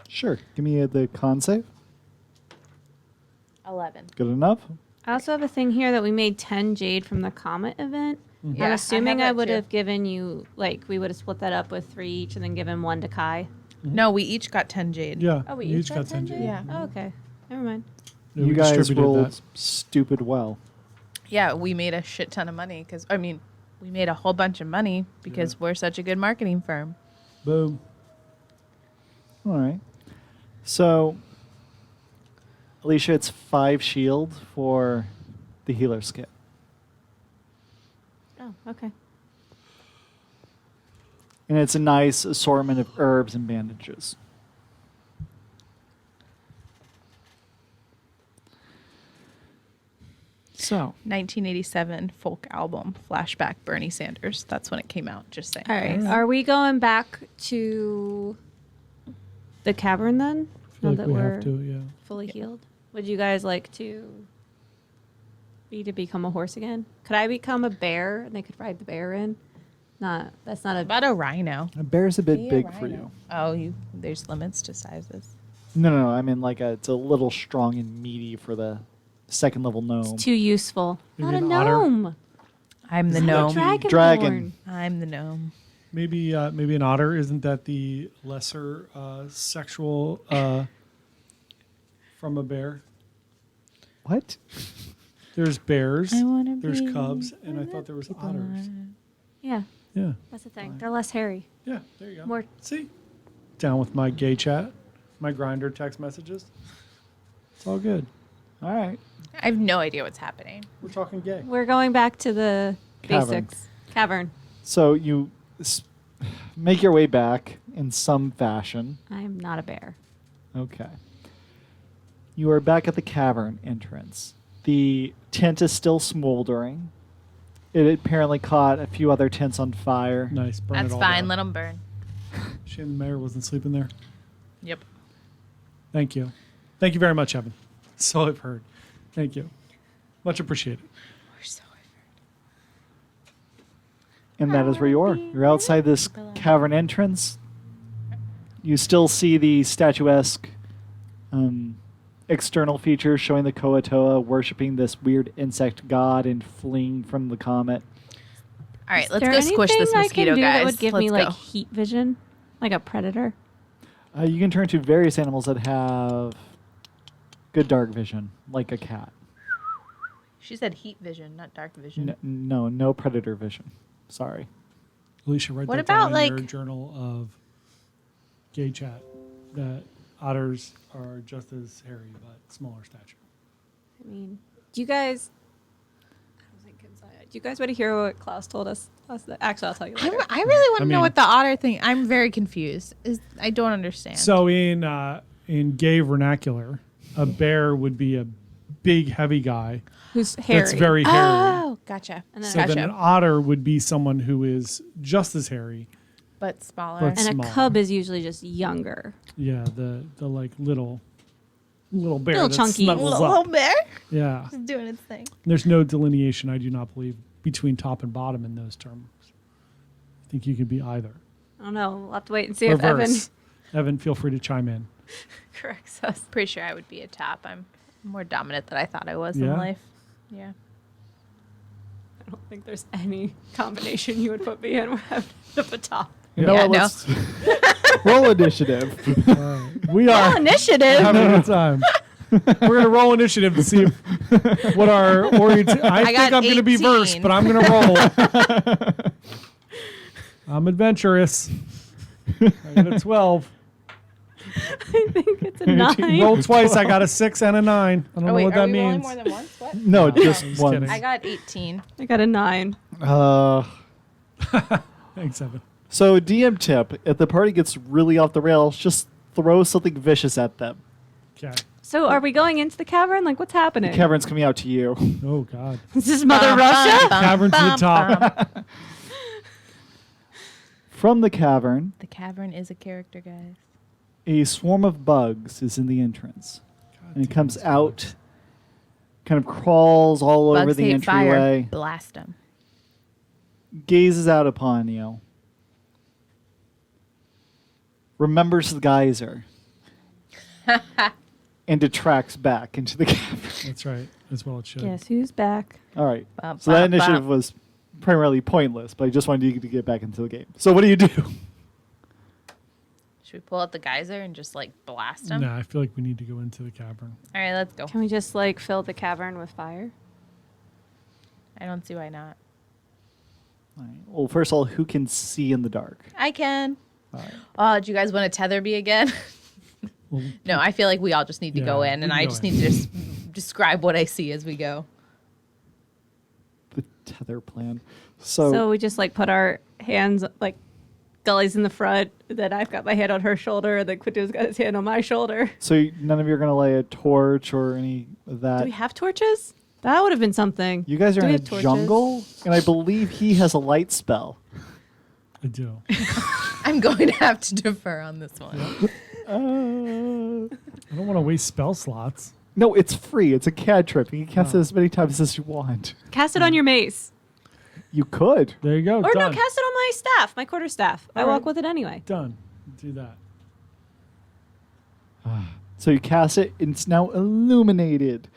Sure. Give me the con save. 11. Good enough. I also have a thing here that we made 10 jade from the Comet event. Yeah, I'm assuming I I have that would too. have given you, like, we would have split that up with 3 each and then given 1 to Kai. No, we each got 10 jade. Yeah. Oh, we you each got 10 jade. jade? Yeah. Oh, okay. Never mind. Yeah, You we guys distributed rolled that. stupid well. Yeah, we made a shit ton of money because, I mean, we made a whole bunch of money because we're such a good marketing firm. Boom. All right. So, Alicia, it's 5 shield for the healer's kit. Oh, okay. And it's a nice assortment of herbs and bandages. So, 1987 folk album, Flashback Bernie Sanders. That's when it came out, just saying. All right. Are we going back to the cavern then? I feel Now like that we we're have to, yeah. fully healed? Would you guys like to become a horse again? Could I become a bear and they could ride the bear in? That's not a About a rhino. a bear's a bit Be a big for rhino. you. Oh, there's limits to sizes. No. I mean, it's a little strong and meaty for the second level gnome. too useful. Maybe Not a an otter? gnome. I'm the Isn't that gnome. Dragonborn. Dragon. I'm the gnome. Maybe an otter. Isn't that the lesser sexual from a bear? What? There's bears. I wanna There's be cubs, and I thought there was otters. Yeah, Yeah. that's the thing. They're less hairy. Yeah. There you go. More. See, down with my gay chat, my grinder text messages. It's all good. All right. I have no idea what's happening. We're talking gay. We're going back to the Cavern. basics. Cavern. So you make your way back in some fashion. I'm not a bear. Okay. You are back at the cavern entrance. The tent is still smoldering. It apparently caught a few other tents on fire. Nice. Burn That's it all fine. down. Let them burn. Shame the mayor wasn't sleeping there. Yep. Thank you. Thank you very much, Evan. So I've heard. Thank you. Much appreciated. We're so And that is where you are. You're outside this cavern entrance. You still see the statuesque external features showing the Koatoa worshipping this weird insect god and fleeing from the comet. All right, Is let's there go squish this anything mosquito, I can do guys. that would give me Let's like go. heat vision, like a predator? You can turn to various animals that have good dark vision, like a cat. She said heat vision, not dark vision. No predator vision. Sorry. Alicia, write What that down about, in your like- journal of gay chat that otters are just as hairy but smaller stature. I mean, do you guys? I was thinking, do you guys want to hear what Klaus told us last night? Actually, I'll tell you later. I really want I to know mean- what the otter thing. I'm very confused. I don't understand. So in gay vernacular, a bear would be a big, heavy guy Who's hairy? that's very hairy. oh, gotcha. And then- So then an Gotcha. otter would be someone who is just as hairy. But smaller. But- and small. a cub is usually just younger. Yeah, the like little bear Little that chunky. snuggles little up. bear Yeah, is doing its thing. there's no delineation, I do not believe, between top and bottom in those terms. I think you could be either. I don't know. We'll have to wait and see if Evan Reverse. Evan, feel free to chime in. corrects us. Pretty sure I would be a top. I'm more dominant than I thought I was Yeah? in life. Yeah. I don't think there's any combination you would put me in where I would end up a top. You know Yeah, what? no. Let's roll initiative. We are Initiative. having a good time. We're going to roll initiative to see what our orientation. I think got I'm going to be 18. versed, but I'm going to roll. I'm adventurous. I got a 12. I think it's a 9. Rolled twice. I got a 6 and a 9. I don't know what that means. than once? What? No, just just one. kidding. I got 18. I got a 9. Thanks, Evan. So DM tip: if the party gets really off the rails, just throw something vicious at them. Okay. So are we going into the cavern? Like, what's happening? The cavern's coming out to you. Oh, God. Is this Mother Russia? Cavern to the top. From the cavern, The cavern is a character, guys. A swarm of bugs is in the entrance. God And it damn comes these out, bugs. kind of crawls all over Bugs the hate fire. entryway, Blast them. gazes out upon you, remembers the geyser, and detracts back into the cavern. That's right. As well it should. Guess who's back? All right. Bum, So that bum, initiative bum. was primarily pointless, but I just wanted you to get back into the game. So what do you do? Should we pull out the geyser and just like blast them? No, I feel like we need to go into the cavern. All right, let's go. Can we just like fill the cavern with fire? I don't see why not. All right. Well, first of all, who can see in the dark? I can. All right. Oh, do you guys want to tether me again? Well, No, I feel like we all just need to go Yeah, in, we and can I go just in. need to just describe what I see as we go. The tether plan. So we just like put our hands like Gully's in the front, then I've got my hand on her shoulder, and then Quinto's got his hand on my shoulder. So none of you are going to lay a torch or any of that. Do we have torches? That would have been something. You guys are Do we in a have torches? jungle, and I believe he has a light spell. I do. I'm going to have to defer on this one. I don't want to waste spell slots. No, it's free. It's a cantrip. You can cast it as many times as you want. Cast it on your mace. You could. There you go. Or done. no, cast it on my staff, my quarterstaff. I All walk right. with it anyway. Done. Do that. So you cast it, and it's now illuminated.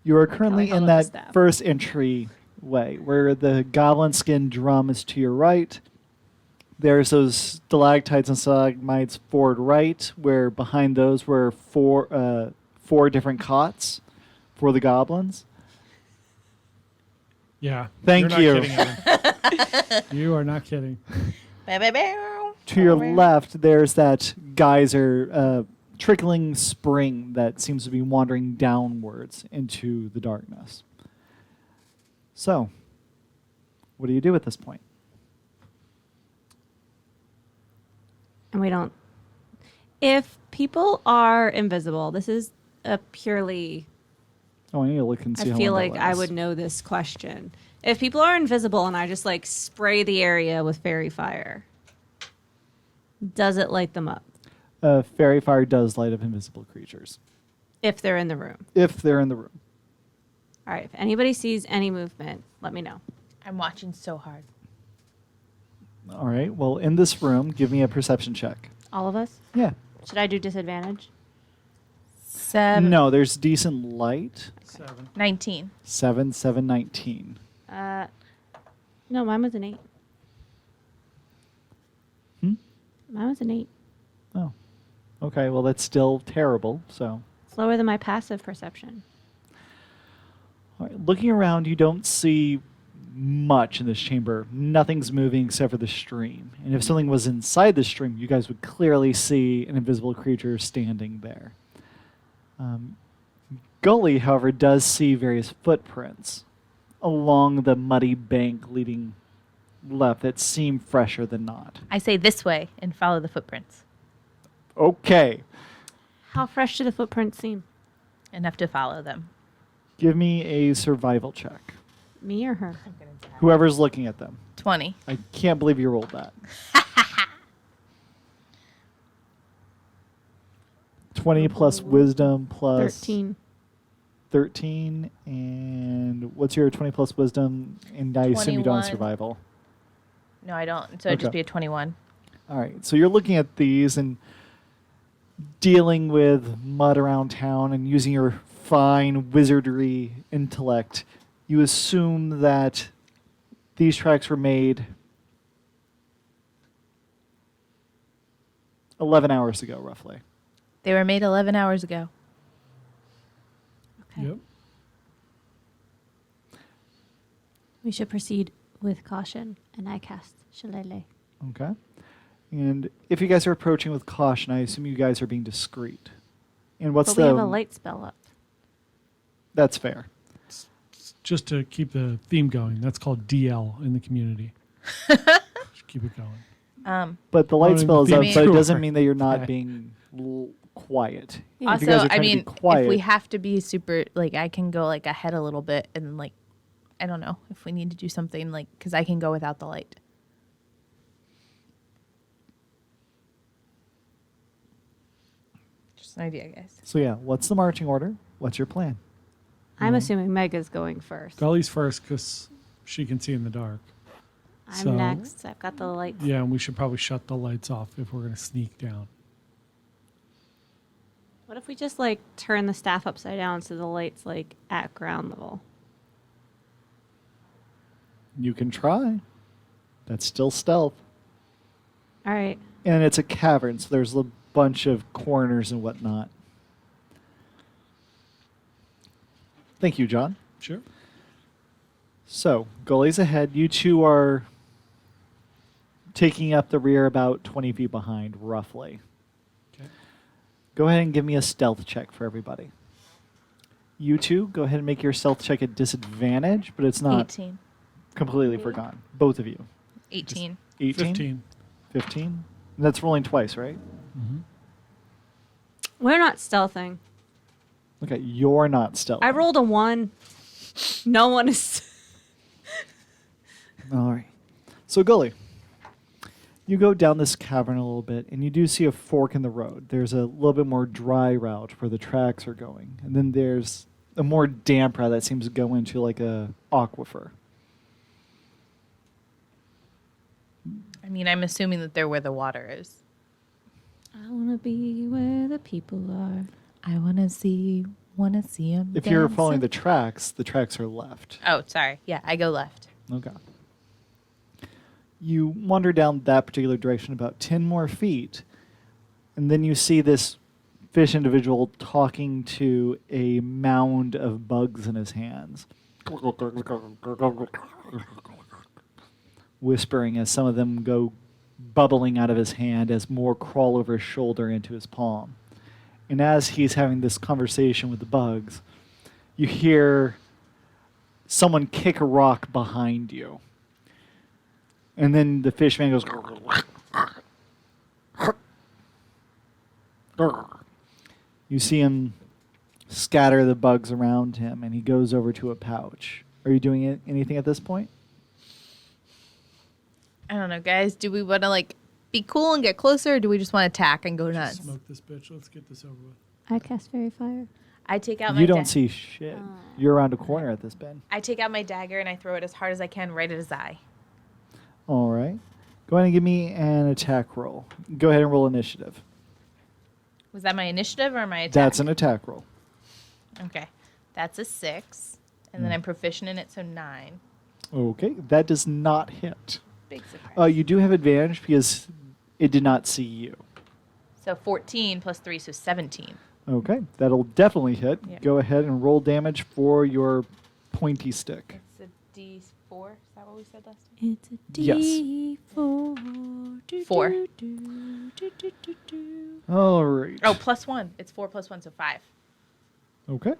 You are currently held in up the that staff. first entry way, where the goblin skin drum is to your right. There's those stalactites and stalagmites forward right, where behind those were four different cots for the goblins. Yeah. Thank You're you. not kidding, Evan. You are not kidding. To your left, there's that geyser trickling spring that seems to be wandering downwards into the darkness. So, what do you do at this point? And we don't. If people are invisible, this is a purely. Oh, I need to look and see I how feel long like that I lasts. would know this question. If people are invisible and I just like spray the area with fairy fire, does it light them up Fairy fire does light up invisible creatures if they're in the room? if they're in the room. All right. If anybody sees any movement, let me know. I'm watching so hard. All right. Well, in this room, give me a perception check. All of us? Yeah. Should I do disadvantage? No, there's decent light. 7. 19. 7, 7, 19. No, mine was an 8. Hmm? Mine was an 8. Oh. Okay. Well, that's still terrible. So, It's lower than my passive perception. all right. Looking around, you don't see much in this chamber. Nothing's moving except for the stream. And if something was inside the stream, you guys would clearly see an invisible creature standing there. Gully, however, does see various footprints along the muddy bank leading left that seem fresher than not. I say this way and follow the footprints. Okay. How fresh do the footprints seem? Enough to follow them. Give me a survival check. Me or her? Whoever's looking at them. 20. I can't believe you rolled that. 20 plus wisdom plus 13. 13. And what's your 20 plus wisdom? And I assume you don't have 21. survival. No, I don't. So it'd just Okay. be a 21. All right. So you're looking at these and dealing with mud around town and using your fine wizardry intellect. You assume that these tracks were made 11 hours ago, roughly. They were made 11 hours ago. Okay. Yep. We should proceed with caution, and I cast Shillelagh. Okay. And if you guys are approaching with caution, I assume you guys are being discreet. And what's But we the... have a light spell up. That's fair. Just to keep the theme going, that's called DL in the community. Just keep it going. But the light Well, spell is the up, theme but it tour. doesn't mean that you're not Okay. being quiet. Yeah. If you guys Also, are trying I to be mean, quiet, if we have to be super, like, I can go, like, ahead a little bit and, like, I don't know if we need to do something, like, because I can go without the light. Just an idea, guys. So yeah, what's the marching order? What's your plan? I'm assuming Mega's going first. Gully's first because she can see in the dark. I'm So- next. I've got the lights. Yeah, and we should probably shut the lights off if we're going to sneak down. What if we just like turn the staff upside down so the light's like at ground level? You can try. That's still stealth. All right. And it's a cavern, so there's a bunch of corners and whatnot. Thank you, John. Sure. So, Gully's ahead. You two are taking up the rear about 20 feet behind, roughly. Okay. Go ahead and give me a stealth check for everybody. You two, go ahead and make your stealth check at disadvantage, but it's not 18. completely forgotten. Both of you. 18. 18? 15. 15? That's rolling twice, right? We're not stealthing. Okay, you're not stealth. I rolled a 1. No one is. All right. So, Gully, you go down this cavern a little bit, and you do see a fork in the road. There's a little bit more dry route where the tracks are going, and then there's a more damp route that seems to go into like a aquifer. I mean, I'm assuming that they're where the water is. I want to be where the people are. I want to see them. If you're following the tracks are left. Oh, sorry. Yeah, I go left. Okay. You wander down that particular direction about 10 more feet, and then you see this fish individual talking to a mound of bugs in his hands. Whispering as some of them go bubbling out of his hand as more crawl over his shoulder into his palm. And as he's having this conversation with the bugs, you hear someone kick a rock behind you. And then the fish man goes... You see him scatter the bugs around him, and he goes over to a pouch. Are you doing anything at this point? I don't know, guys. Do we want to, like, be cool and get closer, or do we just want to attack and go nuts? Smoke this bitch. Let's get this over with. I cast Fairy Fire. I take out my You don't see shit. You're around a corner at this bend. I take out my dagger and I throw it as hard as I can right at his eye. All right. Go ahead and give me an attack roll. Go ahead and roll initiative. Was that my initiative or my attack? That's an attack roll. Okay. That's a 6. And then I'm proficient in it, so 9. Okay. That does not hit. Big surprise. You do have advantage because it did not see you. So 14 plus 3, so 17. Okay. That'll definitely hit. Yeah. Go ahead and roll damage for your pointy stick. It's a D4. Is that what we said last time? It's a Yes. D4. 4. All right. Oh, plus 1. It's 4 plus 1, so 5. Okay.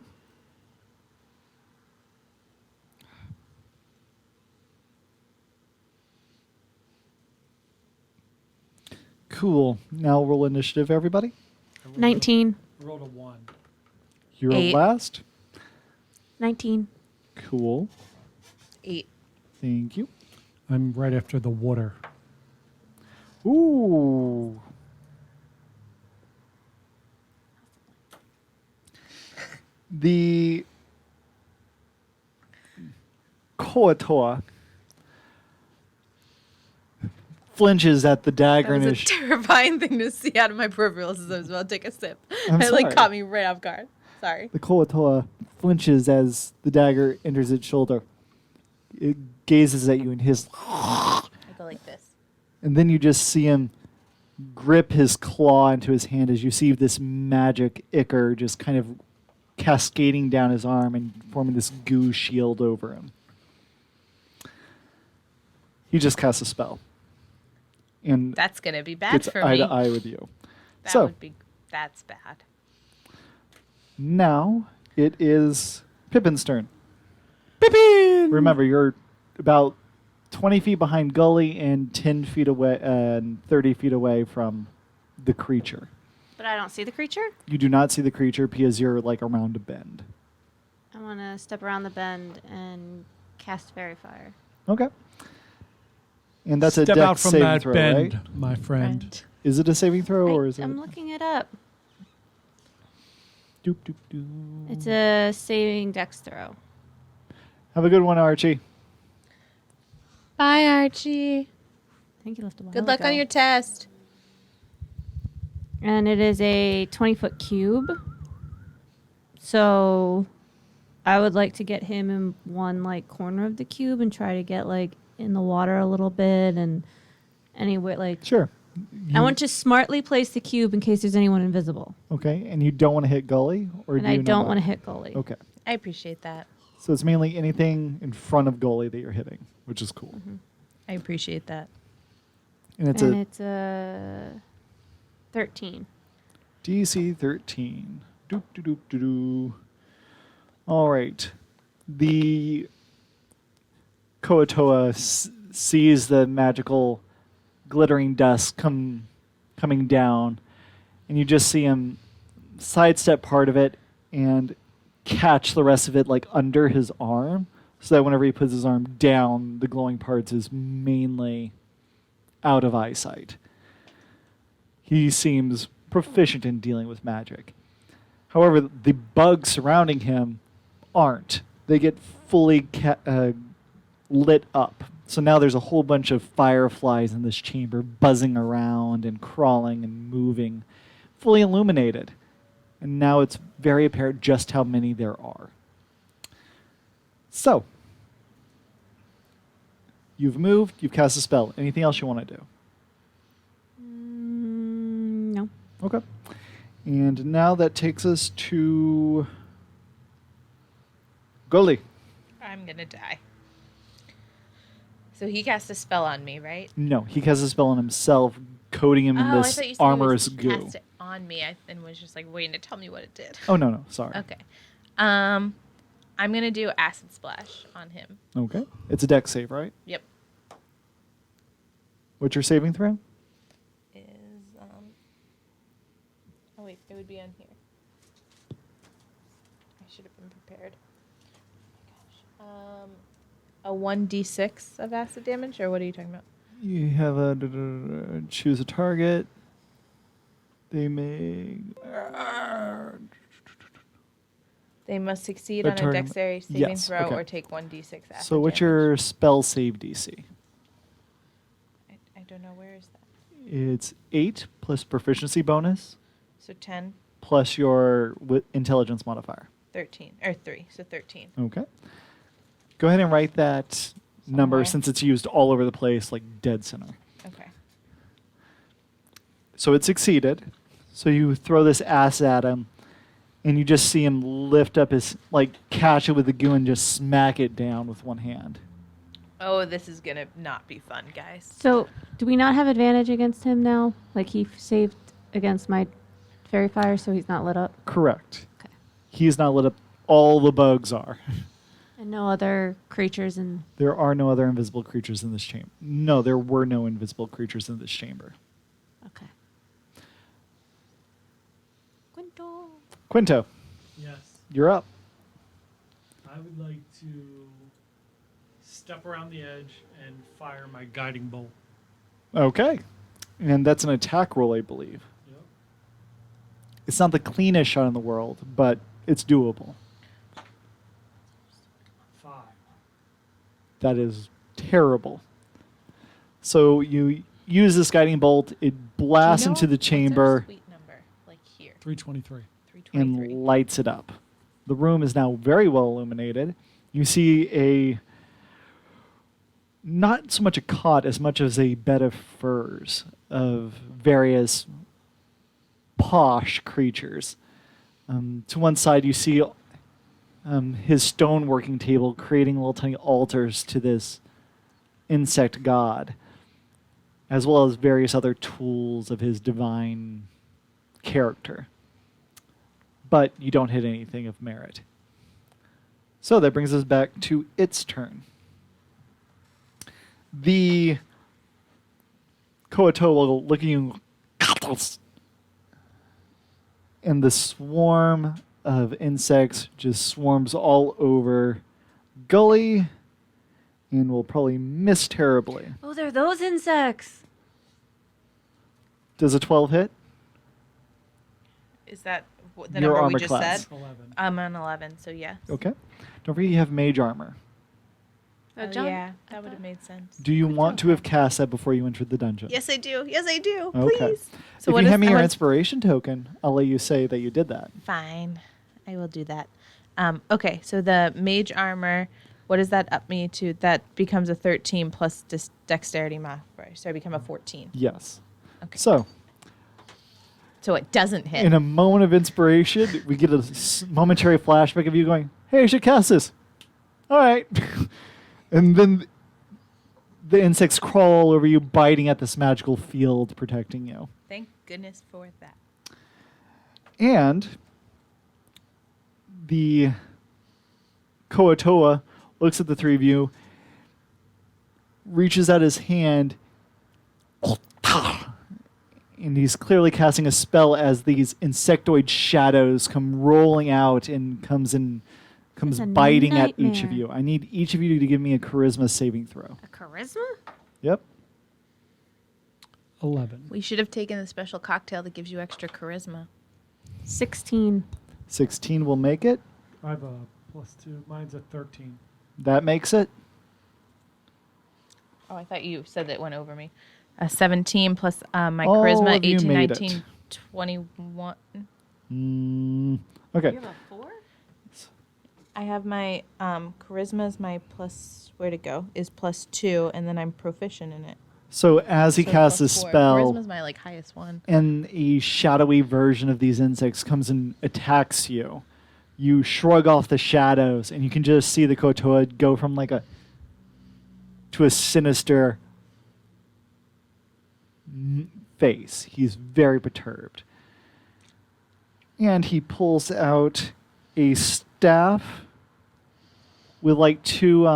Cool. Now roll initiative, everybody. 19. I rolled a 1. You're 8. last. 19. Cool. 8. Thank you. I'm right after the water. Ooh. The Koatoa flinches at the dagger That in was his... a terrifying thing to see out of my peripherals as I was about to take a sip. I'm It, like, sorry. caught me right off guard. Sorry. The Koatoa flinches as the dagger enters its shoulder. It gazes at you in his... I go like this. And then you just see him grip his claw into his hand as you see this magic ichor just kind of cascading down his arm and forming this goo shield over him. He just casts a spell. And That's going to be bad gets for eye me. to eye with you. That's bad. Now it is Pippin's turn. Pippin! Remember, you're about 20 feet behind Gully and 10 feet away and 30 feet away from the creature. But I don't see the creature. You do not see the creature because you're like around a bend. I want to step around the bend and cast Fairy Fire. Okay. And that's Step a dex out from saving that throw, bend, right? my friend. Is it a saving throw or is it? I'm looking it up. Doop, doop, doop. It's a saving dex throw. Have a good one, Archie. Bye, Archie. I think you left a while Good luck ago. on your test. And it is a 20-foot cube. So I would like to get him in one like corner of the cube and try to get like in the water a little bit and anywhere like Sure. I want to smartly place the cube in case there's anyone invisible. Okay, and you don't want to hit Gully? Or And do I you don't want to hit goalie. Okay. I appreciate that. So it's mainly anything in front of Gully that you're hitting, which is cool. I appreciate that. And it's And a it's a 13. DC 13. Doop, doop, doop, doop, doop. All right. The Koatoa sees the magical glittering dust coming down, and you just see him sidestep part of it and catch the rest of it like under his arm, so that whenever he puts his arm down, the glowing parts is mainly out of eyesight. He seems proficient in dealing with magic. However, the bugs surrounding him aren't. They get fully lit up. So now there's a whole bunch of fireflies in this chamber buzzing around and crawling and moving, fully illuminated. And now it's very apparent just how many there are. So, you've moved, you've cast a spell. Anything else you want to do? No. Okay. And now that takes us to Goli. I'm going to die. So he cast a spell on me, right? No, he casts a spell on himself, coating him in I this thought you said armorous he goo. cast it on me and was just like waiting to tell me what it did. Oh, no, sorry. Okay. I'm going to do acid splash on him. Okay. It's a dex save, right? Yep. What's your saving throw? Is oh wait, it would be on here. I should have been prepared. Oh my gosh. A 1d6 of acid damage, or what are you talking about? You have a choose a target. They may. They must succeed The on a target- dexterity saving yes, throw okay. or take 1d6 acid So what's damage. your spell save DC? I don't know, where is that? It's 8 plus proficiency bonus So 10, plus your intelligence modifier. 13, or 3, so 13. Okay. Go ahead and write that number Somewhere. since it's used all over the place, like dead center. Okay. So it succeeded. So you throw this acid at him, and you just see him lift up his, like, catch it with the goo and just smack it down with one hand. Oh, this is going to not be fun, guys. So do we not have advantage against him now? Like he saved against my fairy fire, so he's not lit up? Correct. Okay. He's not lit up. All the bugs are. And no other creatures in... There are no other invisible creatures in this chamber. No, there were no invisible creatures in this chamber. Okay. Quinto. Quinto, Yes. you're up. I would like to step around the edge and fire my guiding bolt. Okay. And that's an attack roll, I believe. Yep. It's not the cleanest shot in the world, but it's doable. 5. That is terrible. So you use this guiding bolt, it blasts Do you know into the what's our chamber sweet number? Like here. 323. 323. and lights it up. The room is now very well illuminated. You see a, not so much a cot as much as a bed of furs of various posh creatures. To one side, you see his stone working table creating little tiny altars to this insect god, as well as various other tools of his divine character. But you don't hit anything of merit. So that brings us back to its turn. The Koato will look at you, and the swarm of insects just swarms all over Gully and will probably miss terribly. Oh, they're those insects. Does a 12 hit? Is that the Your number we armor just class. said? 11. I'm on 11, so yes. Okay. Don't forget you have mage armor. Oh, John, yeah, I that would have thought- made sense. Do you want to have cast that before you entered the dungeon? Yes, I do. Yes, I do. Okay. Please. So if you hand me your inspiration token, I'll let you say that you did that. Fine, I will do that. Okay, so the mage armor, what does that up me to? That becomes a 13 plus dexterity modifier, so I become a 14. Yes. Okay. So, So it doesn't hit. in a moment of inspiration, we get a momentary flashback of you going, "Hey, I should cast this." All right. And then the insects crawl all over you, biting at this magical field protecting you. Thank goodness for that. And the Koatoa looks at the three of you, reaches out his hand, and he's clearly casting a spell as these insectoid shadows come rolling out and comes It's a biting at each of nightmare. you. I need each of you to give me a charisma saving throw. A charisma? Yep. 11. We should have taken the special cocktail that gives you extra charisma. 16. 16 will make it. I have a +2. Mine's a 13. That makes it. Oh, I thought you said that it went over me. 17 plus my All charisma, of you 18, made it. 19, 21. Okay. You have a 4? I have my charisma is my plus, where to go, is +2, and then I'm proficient in it. So as he So casts his +4. spell, Charisma's my like highest one. and a shadowy version of these insects comes and attacks you, you shrug off the shadows, and you can just see the Kotoa go from like to a sinister face. He's very perturbed. And he pulls out a staff with like two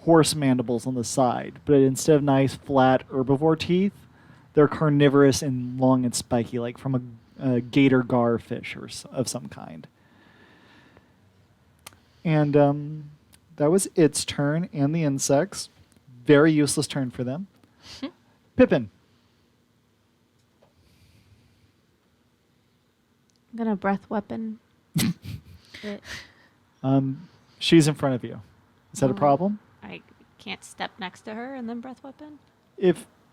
horse mandibles on the side, but instead of nice flat herbivore teeth, they're carnivorous and long and spiky, like from a gator gar fish of some kind. And that was its turn, and the insects. Very useless turn for them. Pippin. I'm going to breath weapon. it. She's in front of you. Is that a Oh. problem? I can't step next to her and then breath weapon?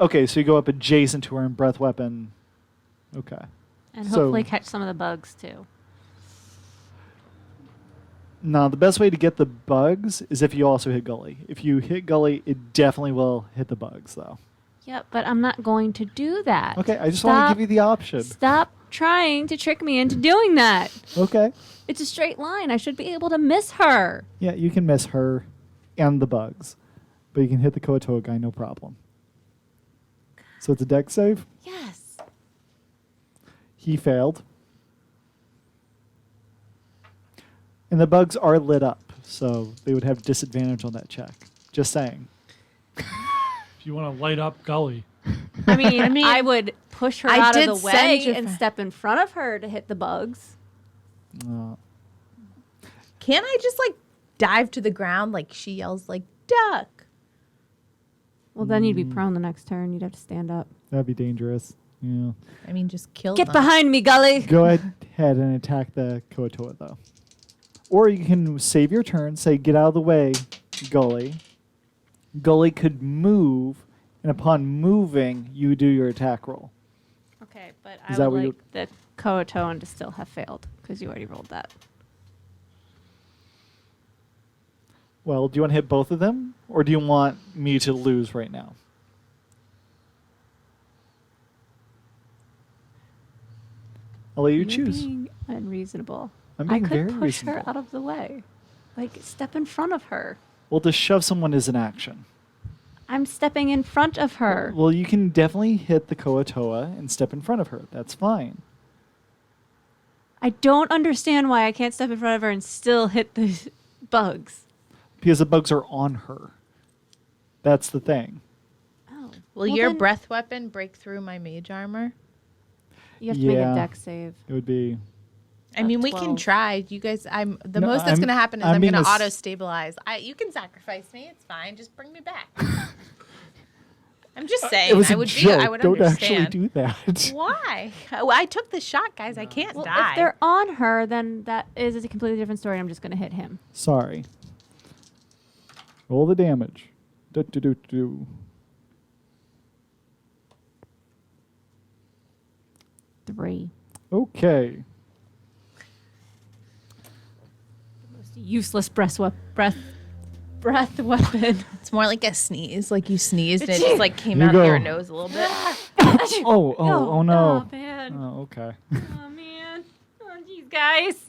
Okay, so you go up adjacent to her and breath weapon. Okay. And So- hopefully catch some of the bugs too. Now, the best way to get the bugs is if you also hit Gully. If you hit Gully, it definitely will hit the bugs, though. Yeah, but I'm not going to do that. Okay, I just want to Stop- give you the option. Stop trying to trick me into doing that. Okay. It's a straight line. I should be able to miss her. Yeah, you can miss her and the bugs, but you can hit the Koatoa guy, no problem. So it's a dex save. Yes. He failed. And the bugs are lit up, so they would have disadvantage on that check. Just saying. If you want to light up Gully. I mean, I would push her I out of did the send way you and for- step in front of her to hit the bugs. Can't I just like dive to the ground like she yells like duck? Well, then you'd be prone the next turn. You'd have to stand up. That'd be dangerous. Yeah. I mean, just kill Get them. behind me, Gully. Go ahead and attack the Koatoa, though. Or you can save your turn, say, get out of the way, Gully. Gully could move, and upon moving, you do your attack roll. Okay, but Is I that would what you- like the Koatoan to still have failed because you already rolled that. Well, do you want to hit both of them, or do you want me to lose right now? I'll let you You're choose. being unreasonable. I'm being I very could push reasonable. her out of the way. Like, step in front of her. Well, to shove someone is an action. I'm stepping in front of her. Well, you can definitely hit the Koatoa and step in front of her. That's fine. I don't understand why I can't step in front of her and still hit the bugs. Because the bugs are on her. That's the thing. Oh. Will your then breath weapon break through my mage armor? You have to make Yeah. a dex save. It would be... I Of mean, we can 12. try. You guys, I'm the No, most that's I'm- going to happen is I'm I'm being going to a s- auto stabilize. You can sacrifice me. It's fine. Just bring me back. I'm just saying. It was I a would joke. be. I would Don't understand. actually do that. Why? Oh, I took the shot, guys. I can't Well, die. if they're on her, then that is a completely different story. I'm just going to hit him. Sorry. Roll the damage. Do. 3. Okay. Most useless breath weapon. It's more like a sneeze. Like you sneezed and it Achoo. just like came You out of your go. nose a little bit. Oh no. Oh, man. Oh, okay. Oh, man. Oh, jeez, guys.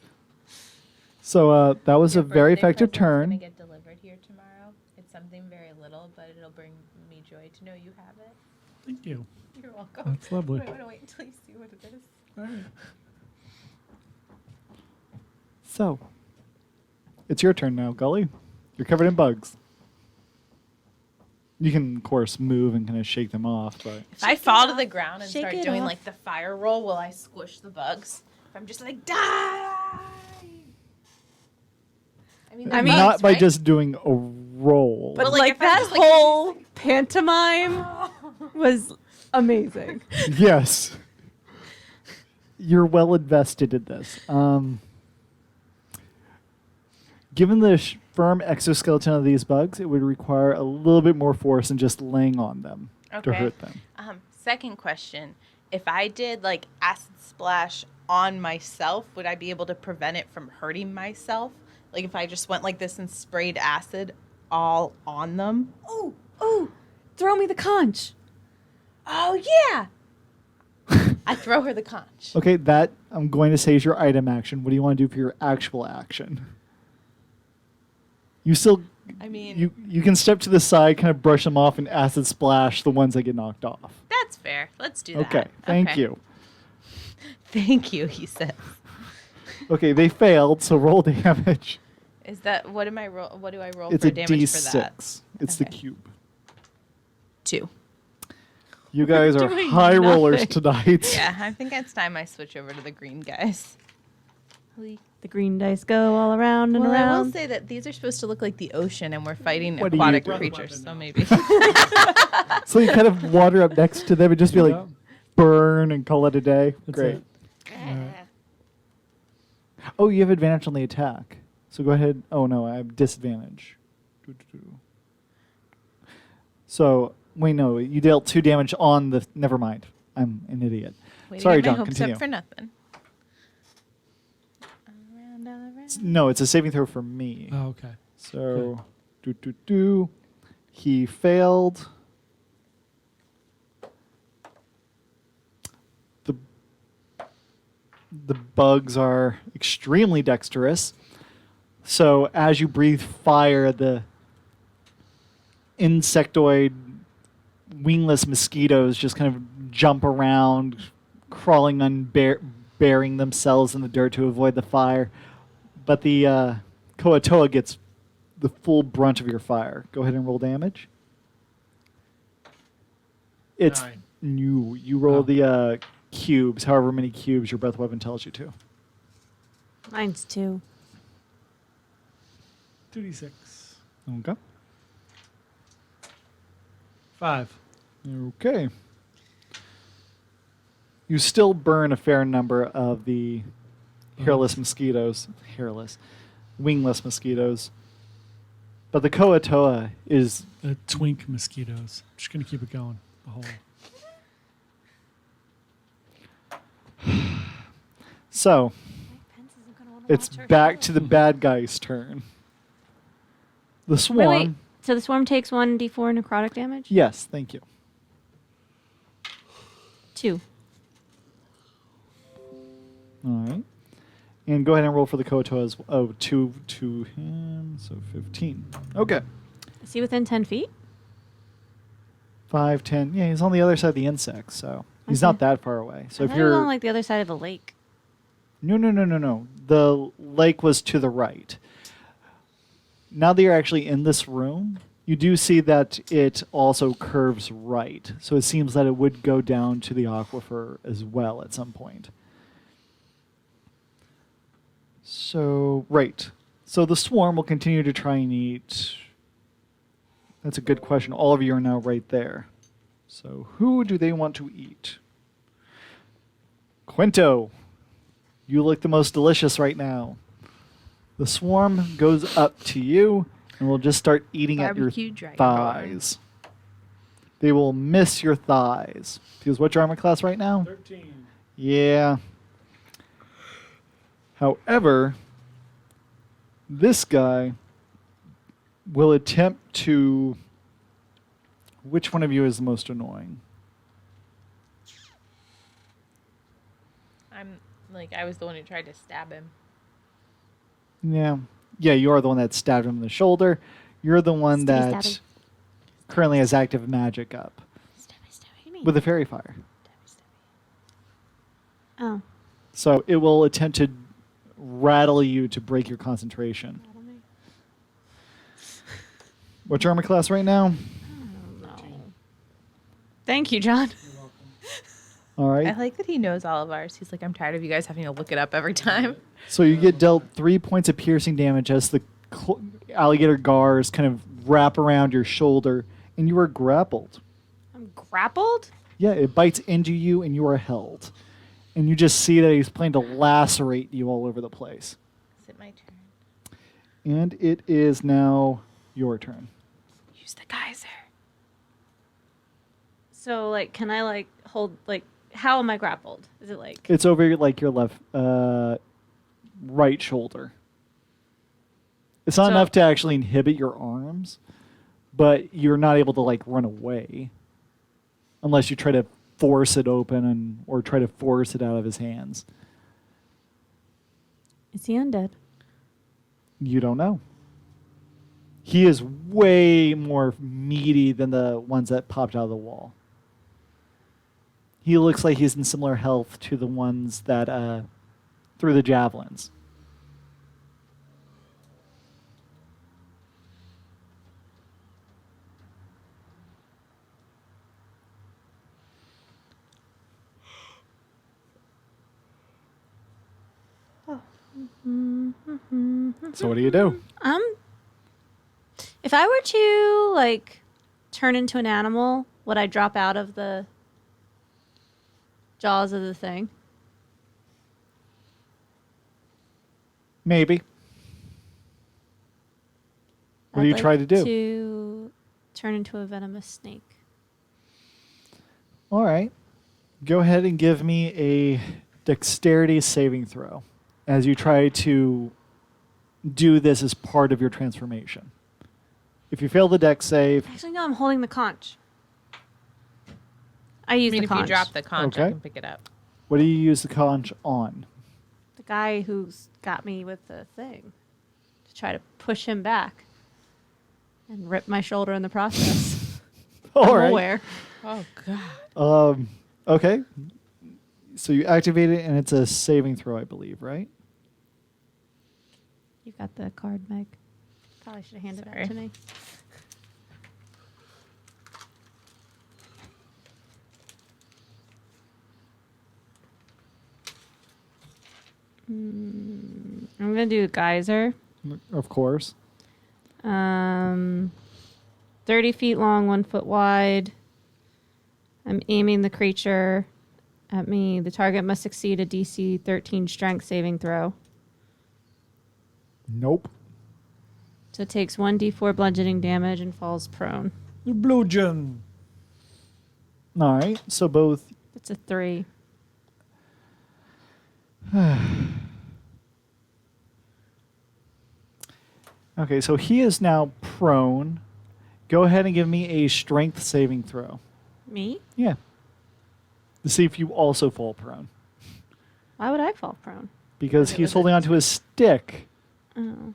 So that was a Your very birthday effective present's turn. gonna get delivered here tomorrow. It's something very little, but it'll bring me joy to know you have it. Thank you. You're welcome. That's lovely. I want to wait until you see what it is. All right. So, it's your turn now, Gully. You're covered in bugs. You can, of course, move and kind of shake them off, but If I fall to the ground and Shake start it doing off. like the fire roll, will I squish the bugs? If I'm just like die. I mean, they're not bugs, by right? just doing a roll. But But like, like if I'm that just, like, whole pantomime was amazing. Yes. You're well invested in this. Given the firm exoskeleton of these bugs, it would require a little bit more force than just laying on them to Okay. hurt them. Second question: if I did like acid splash on myself, would I be able to prevent it from hurting myself? Like if I just went like this and sprayed acid all on them? Oh, throw me the conch. Oh yeah. I throw her the conch. Okay, that I'm going to say is your item action. What do you want to do for your actual action? You still, I mean, you can step to the side, kind of brush them off, and acid splash the ones that get knocked off. that's fair. Let's do that. Okay, thank you. Thank you, he says. Okay, they failed, so roll damage. Is that what am I roll? What do I roll It's for a damage D6. for that? It's the Okay. cube. 2. You guys are doing high rollers nothing. tonight. Yeah, I think it's time I switch over to the green guys. The green dice go all around and Well, I will around. say that these are supposed to look like the ocean, and we're fighting What do you aquatic do? creatures, so maybe. So you kind of water up next to them and just be like, Yeah. burn and call it a day. That's Great. it. All right. Oh, you have advantage on the attack. So go ahead. Oh, no, I have disadvantage. So, wait, no, you dealt 2 damage on the. Never mind. I'm an idiot. Way to Sorry, get my John, hopes continue. up for nothing. Around, all around. No, it's a saving throw for me. Oh, okay. So, he failed. The bugs are extremely dexterous. So as you breathe fire, the insectoid wingless mosquitoes just kind of jump around, crawling on, burying themselves in the dirt to avoid the fire. But the Koatoa gets the full brunt of your fire. Go ahead and roll damage. It's 9. new. You roll Oh. the cubes, however many cubes your breath weapon tells you to. Mine's 2. 2d6. Okay. 5. Okay. You still burn a fair number of the hairless mosquitoes. Wingless mosquitoes. But the Koatoa is. The twink mosquitoes. Just going to keep it going. The whole. So, it's back to the bad guy's turn. The swarm. Wait. So the swarm takes 1d4 necrotic damage? Yes, thank you. 2. All right. And go ahead and roll for the Koatoa as well. Oh, 2 to him, so 15. Okay. Is he within 10 feet? 5, 10. Yeah, he's on the other side of the insect, so he's Okay. not that far away. So I if thought he was you're on like the other side of the lake. No. The lake was to the right. Now that you're actually in this room, you do see that it also curves right. So it seems that it would go down to the aquifer as well at some point. So, right. So the swarm will continue to try and eat. That's a good question. All of you are now right there. So who do they want to eat? Quinto, you look the most delicious right now. The swarm goes up to you and will just start eating at your Barbecue dragonborn. thighs. They will miss your thighs. Because what's your armor class right now? 13. Yeah. However, this guy will attempt to... Which one of you is the most annoying? I was the one who tried to stab him. Yeah. Yeah, you are the one that stabbed him in the shoulder. You're the one Stabby, that stabby. currently has active magic up What do you mean? with the fairy fire. Oh. So it will attempt to rattle you to break your concentration. What's your armor class right now? Thank you, John. All right. I like that he knows all of ours. He's like, I'm tired of you guys having to look it up every time. So you get dealt 3 points of piercing damage as the alligator gars kind of wrap around your shoulder, and you are grappled. I'm grappled? Yeah, it bites into you, and you are held. And you just see that he's planning to lacerate you all over the place. Is it my turn? And it is now your turn. Use the geyser. So, like, can I, like, hold, like, how am I grappled? Is it like... It's over like your left, right shoulder. It's not So- enough to actually inhibit your arms, but you're not able to like run away unless you try to force it open or try to force it out of his hands. Is he undead? You don't know. He is way more meaty than the ones that popped out of the wall. He looks like he's in similar health to the ones that threw the javelins. So what do you do? If I were to, like, turn into an animal, would I drop out of the jaws of the thing? Maybe. What do you I'd try like to do? To turn into a venomous snake. All right. Go ahead and give me a dexterity saving throw as you try to do this as part of your transformation. If you fail the dex save, Actually, no, I'm holding the conch. I use I mean, the if conch. you drop the conch, I Okay. can pick it up. what do you use the conch on? The guy who's got me with the thing. To try to push him back. And rip my shoulder in the process. All I'm right. aware. Oh, God. Okay. So you activate it, and it's a saving throw, I believe, right? You got the card, Meg. Probably should have handed Sorry. that to me. I'm gonna do geyser. Of course. 30 feet long, 1 foot wide. I'm aiming the creature at me. The target must succeed a DC 13 strength saving throw. Nope. So it takes 1d4 bludgeoning damage and falls prone. The bludgeon. All right. So both. It's a 3. Okay, so he is now prone. Go ahead and give me a strength saving throw. Me? Yeah. To see if you also fall prone. Why would I fall prone? Because It he's was holding a- onto his stick. Oh.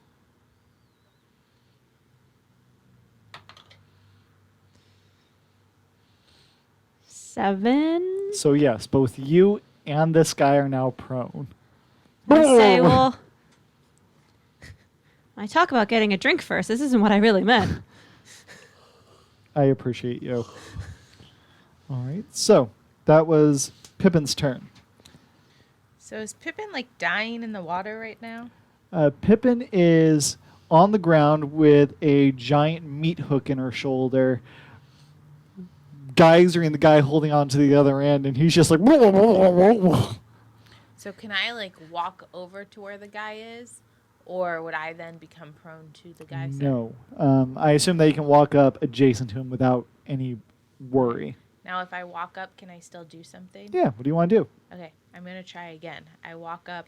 Seven. So yes, both you and this guy are now prone. I say, well, I talk about getting a drink first. This isn't what I really meant. I appreciate you. All right. So that was Pippin's turn. So is Pippin, like, dying in the water right now? Pippin is on the ground with a giant meat hook in her shoulder, geysering the guy holding on to the other end, and he's just like. So can I like walk over to where the guy is, or would I then become prone to the geyser? No. I assume that you can walk up adjacent to him without any worry. Now, if I walk up, can I still do something? Yeah, what do you want to do? Okay, I'm gonna try again. I walk up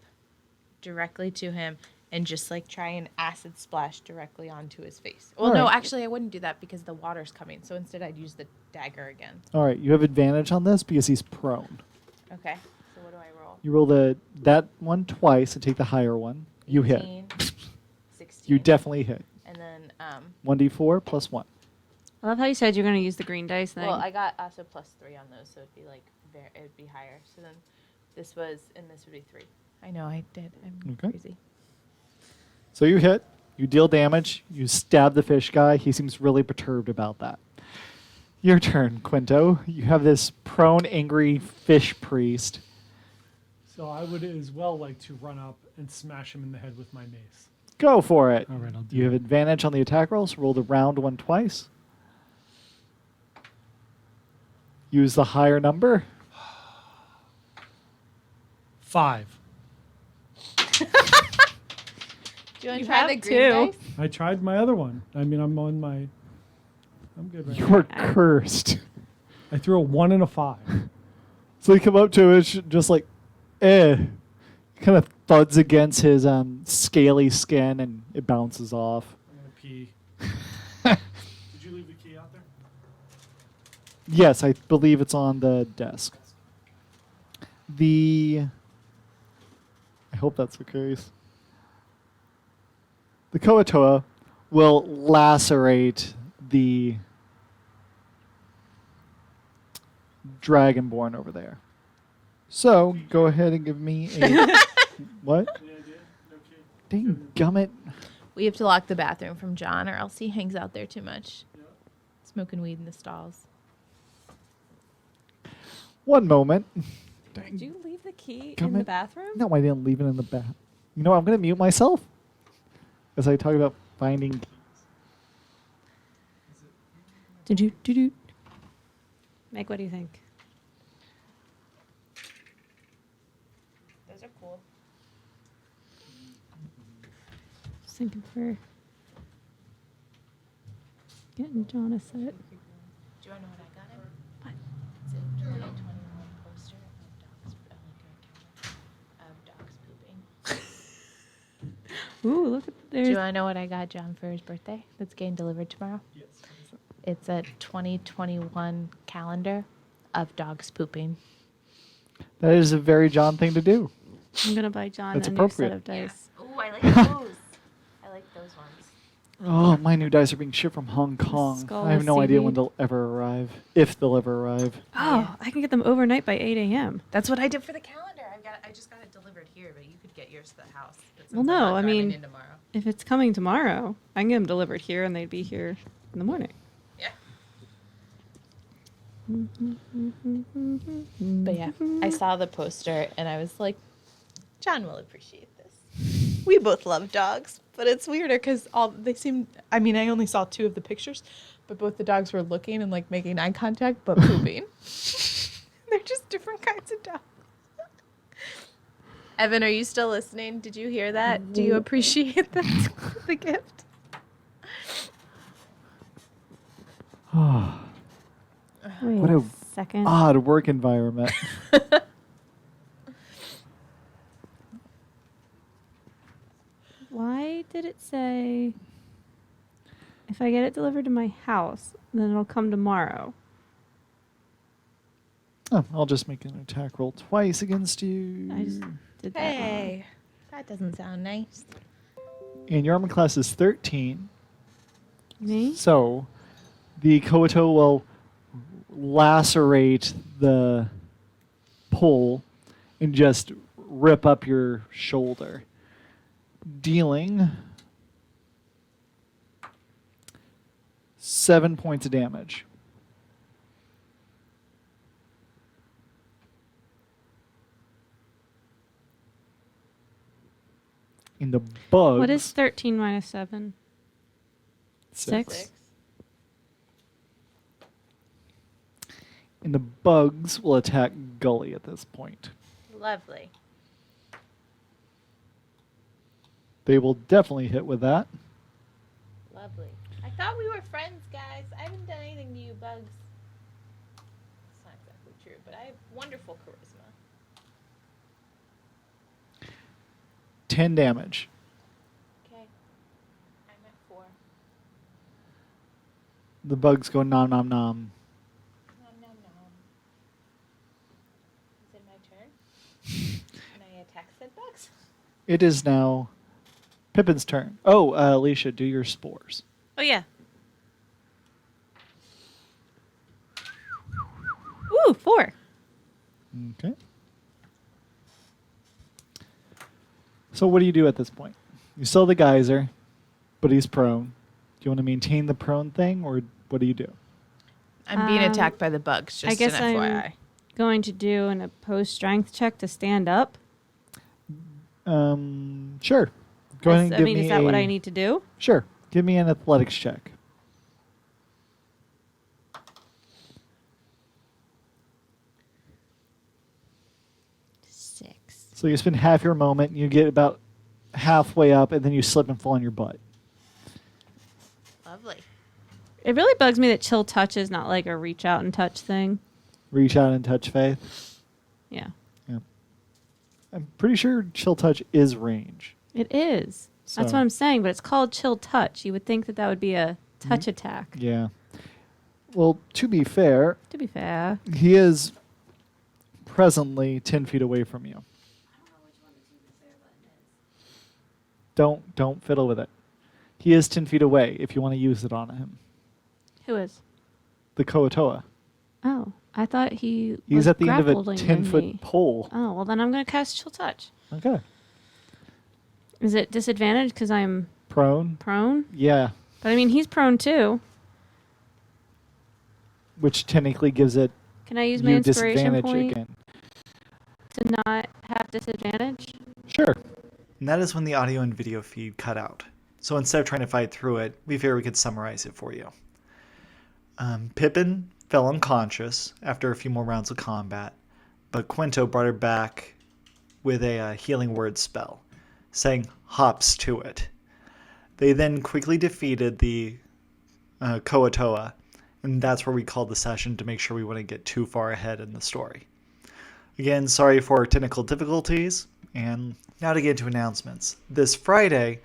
directly to him and just like try an acid splash directly onto his face. Well, no, Alright. actually, I wouldn't do that because the water's coming. So instead, I'd use the dagger again. All right, you have advantage on this because he's prone. Okay. So what do I roll? You roll that one twice and take the higher one. You hit. 18, 16. You definitely hit. And then 1d4 plus 1. I love how you said you're going to use the green dice thing. well, I got also plus 3 on those, so it'd be like it'd be higher. So then this was and this would be 3. I know I did. I'm Okay. crazy. So you hit. You deal damage. You stab the fish guy. He seems really perturbed about that. Your turn, Quinto. You have this prone, angry fish priest. So I would as well like to run up and smash him in the head with my mace. Go for it. All right, I'll do You have it. advantage on the attack rolls. Roll the round one twice. Use the higher number. 5. Do you want You to try have the green two. dice? I tried my other one. I mean, I'm good right now. You're cursed. I threw a 1 and a 5. So you come up to it, it's just like, kind of thuds against his scaly skin, and it bounces off. I'm going to pee. Did you leave the key out there? Yes, I believe it's on the desk. I hope that's the case. The Koatoa will lacerate the Dragonborn over there. So, go ahead and give me a... What? Any idea? No key. Dang gummit. We have to lock the bathroom from John, or else he hangs out there too much, smoking weed in the stalls. One moment. Did you leave the key in the Comment. bathroom? No, I didn't leave it in the bath. You know what? I'm going to mute myself as I talk about finding... Do. Meg, what do you think? Those are cool. Just thinking for getting John a set. Do you want to know what I got him? What? It's a 2021 poster of dogs pooping. Ooh, look at Do you there's. want to know what I got John for his birthday? That's getting delivered tomorrow. Yes. It's a 2021 calendar of dogs pooping. That is a very John thing to do. I'm gonna buy John That's a new set appropriate. of dice. Ooh, I like those. I like those ones. Oh, my new dice are being shipped from Hong Kong. Skull I have no idea CV. when they'll ever arrive. If they'll ever arrive. Oh, I can get them overnight by 8 a.m. That's what I did for the calendar. I just got it delivered here, but you could get yours to the house. But Well, since I'm no, not I driving mean- in tomorrow. If it's coming tomorrow, I can get them delivered here, and they'd be here in the morning. Yeah. But yeah, I saw the poster and I was like, John will appreciate this. We both love dogs, but it's weirder because they seem. I mean, I only saw 2 of the pictures, but both the dogs were looking and like making eye contact, but pooping. They're just different kinds of dogs. Evan, are you still listening? Did you hear that? Do you appreciate the gift? Wait What a second. Odd work environment. Why did it say if I get it delivered to my house, then it'll come tomorrow? Oh, I'll just make an attack roll twice against you. I just did that wrong. Hey, that doesn't sound nice. And your armor class is 13. Me? So the Koato will lacerate the pole and just rip up your shoulder, dealing 7 points of damage. In the bugs. What is 13 minus 7? 6? And the bugs will attack Gully at this point. Lovely. They will definitely hit with that. Lovely. I thought we were friends, guys. I haven't done anything to you, bugs. It's not exactly true, but I have wonderful charisma. 10 damage. Okay. I'm at 4. The bugs go nom nom nom. Nom nom nom. Is it my turn? Can I attack said bugs? It is now Pippin's turn. Oh, Alicia, do your spores. Oh, yeah. Ooh, 4. Okay. So what do you do at this point? You sell the geyser, but he's prone. Do you want to maintain the prone thing, or what do you do? I'm being attacked by the bugs, just I guess an I'm FYI. going to do an opposed strength check to stand up. Sure. Go ahead and give me is that what I need to do? Sure. Give me an athletics check. 6. So you spend half your moment, and you get about halfway up, and then you slip and fall on your butt. Lovely. It really bugs me that chill touch is not like a reach out and touch thing. Reach out and touch Faith. Yeah. Yeah. I'm pretty sure chill touch is range. It is. That's So- what I'm saying, but it's called chill touch. You would think that that would be a touch attack. Yeah. Well, to be fair, To be fair. he is presently 10 feet away from you. Don't fiddle with it. He is 10 feet away if you want to use it on him. Who is? The Koatoa. Oh, I thought he He's was at the end of a grappling 10-foot me. pole. Oh, well then I'm going to cast chill touch. Okay. Is it disadvantage because I'm Prone? prone? Yeah. But I mean, he's prone too. Which technically gives it Can I use my you inspiration disadvantage point again. to not have disadvantage? Sure. And that is when the audio and video feed cut out. So instead of trying to fight through it, we figured we could summarize it for you. Pippin fell unconscious after a few more rounds of combat, but Quinto brought her back with a healing word spell, saying hops to it. They then quickly defeated the Koatoa, and that's where we called the session to make sure we wouldn't get too far ahead in the story. Again, sorry for technical difficulties, and now to get into announcements. This Friday,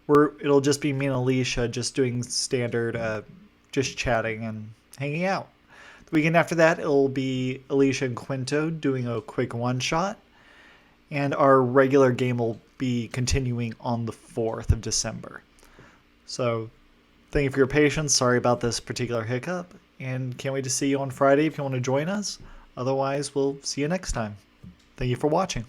it'll just be me and Alicia just doing standard, just chatting and hanging out. The weekend after that, it'll be Alicia and Quinto doing a quick one-shot, and our regular game will be continuing on the 4th of December. So, thank you for your patience. Sorry about this particular hiccup, and can't wait to see you on Friday if you want to join us. Otherwise, we'll see you next time. Thank you for watching.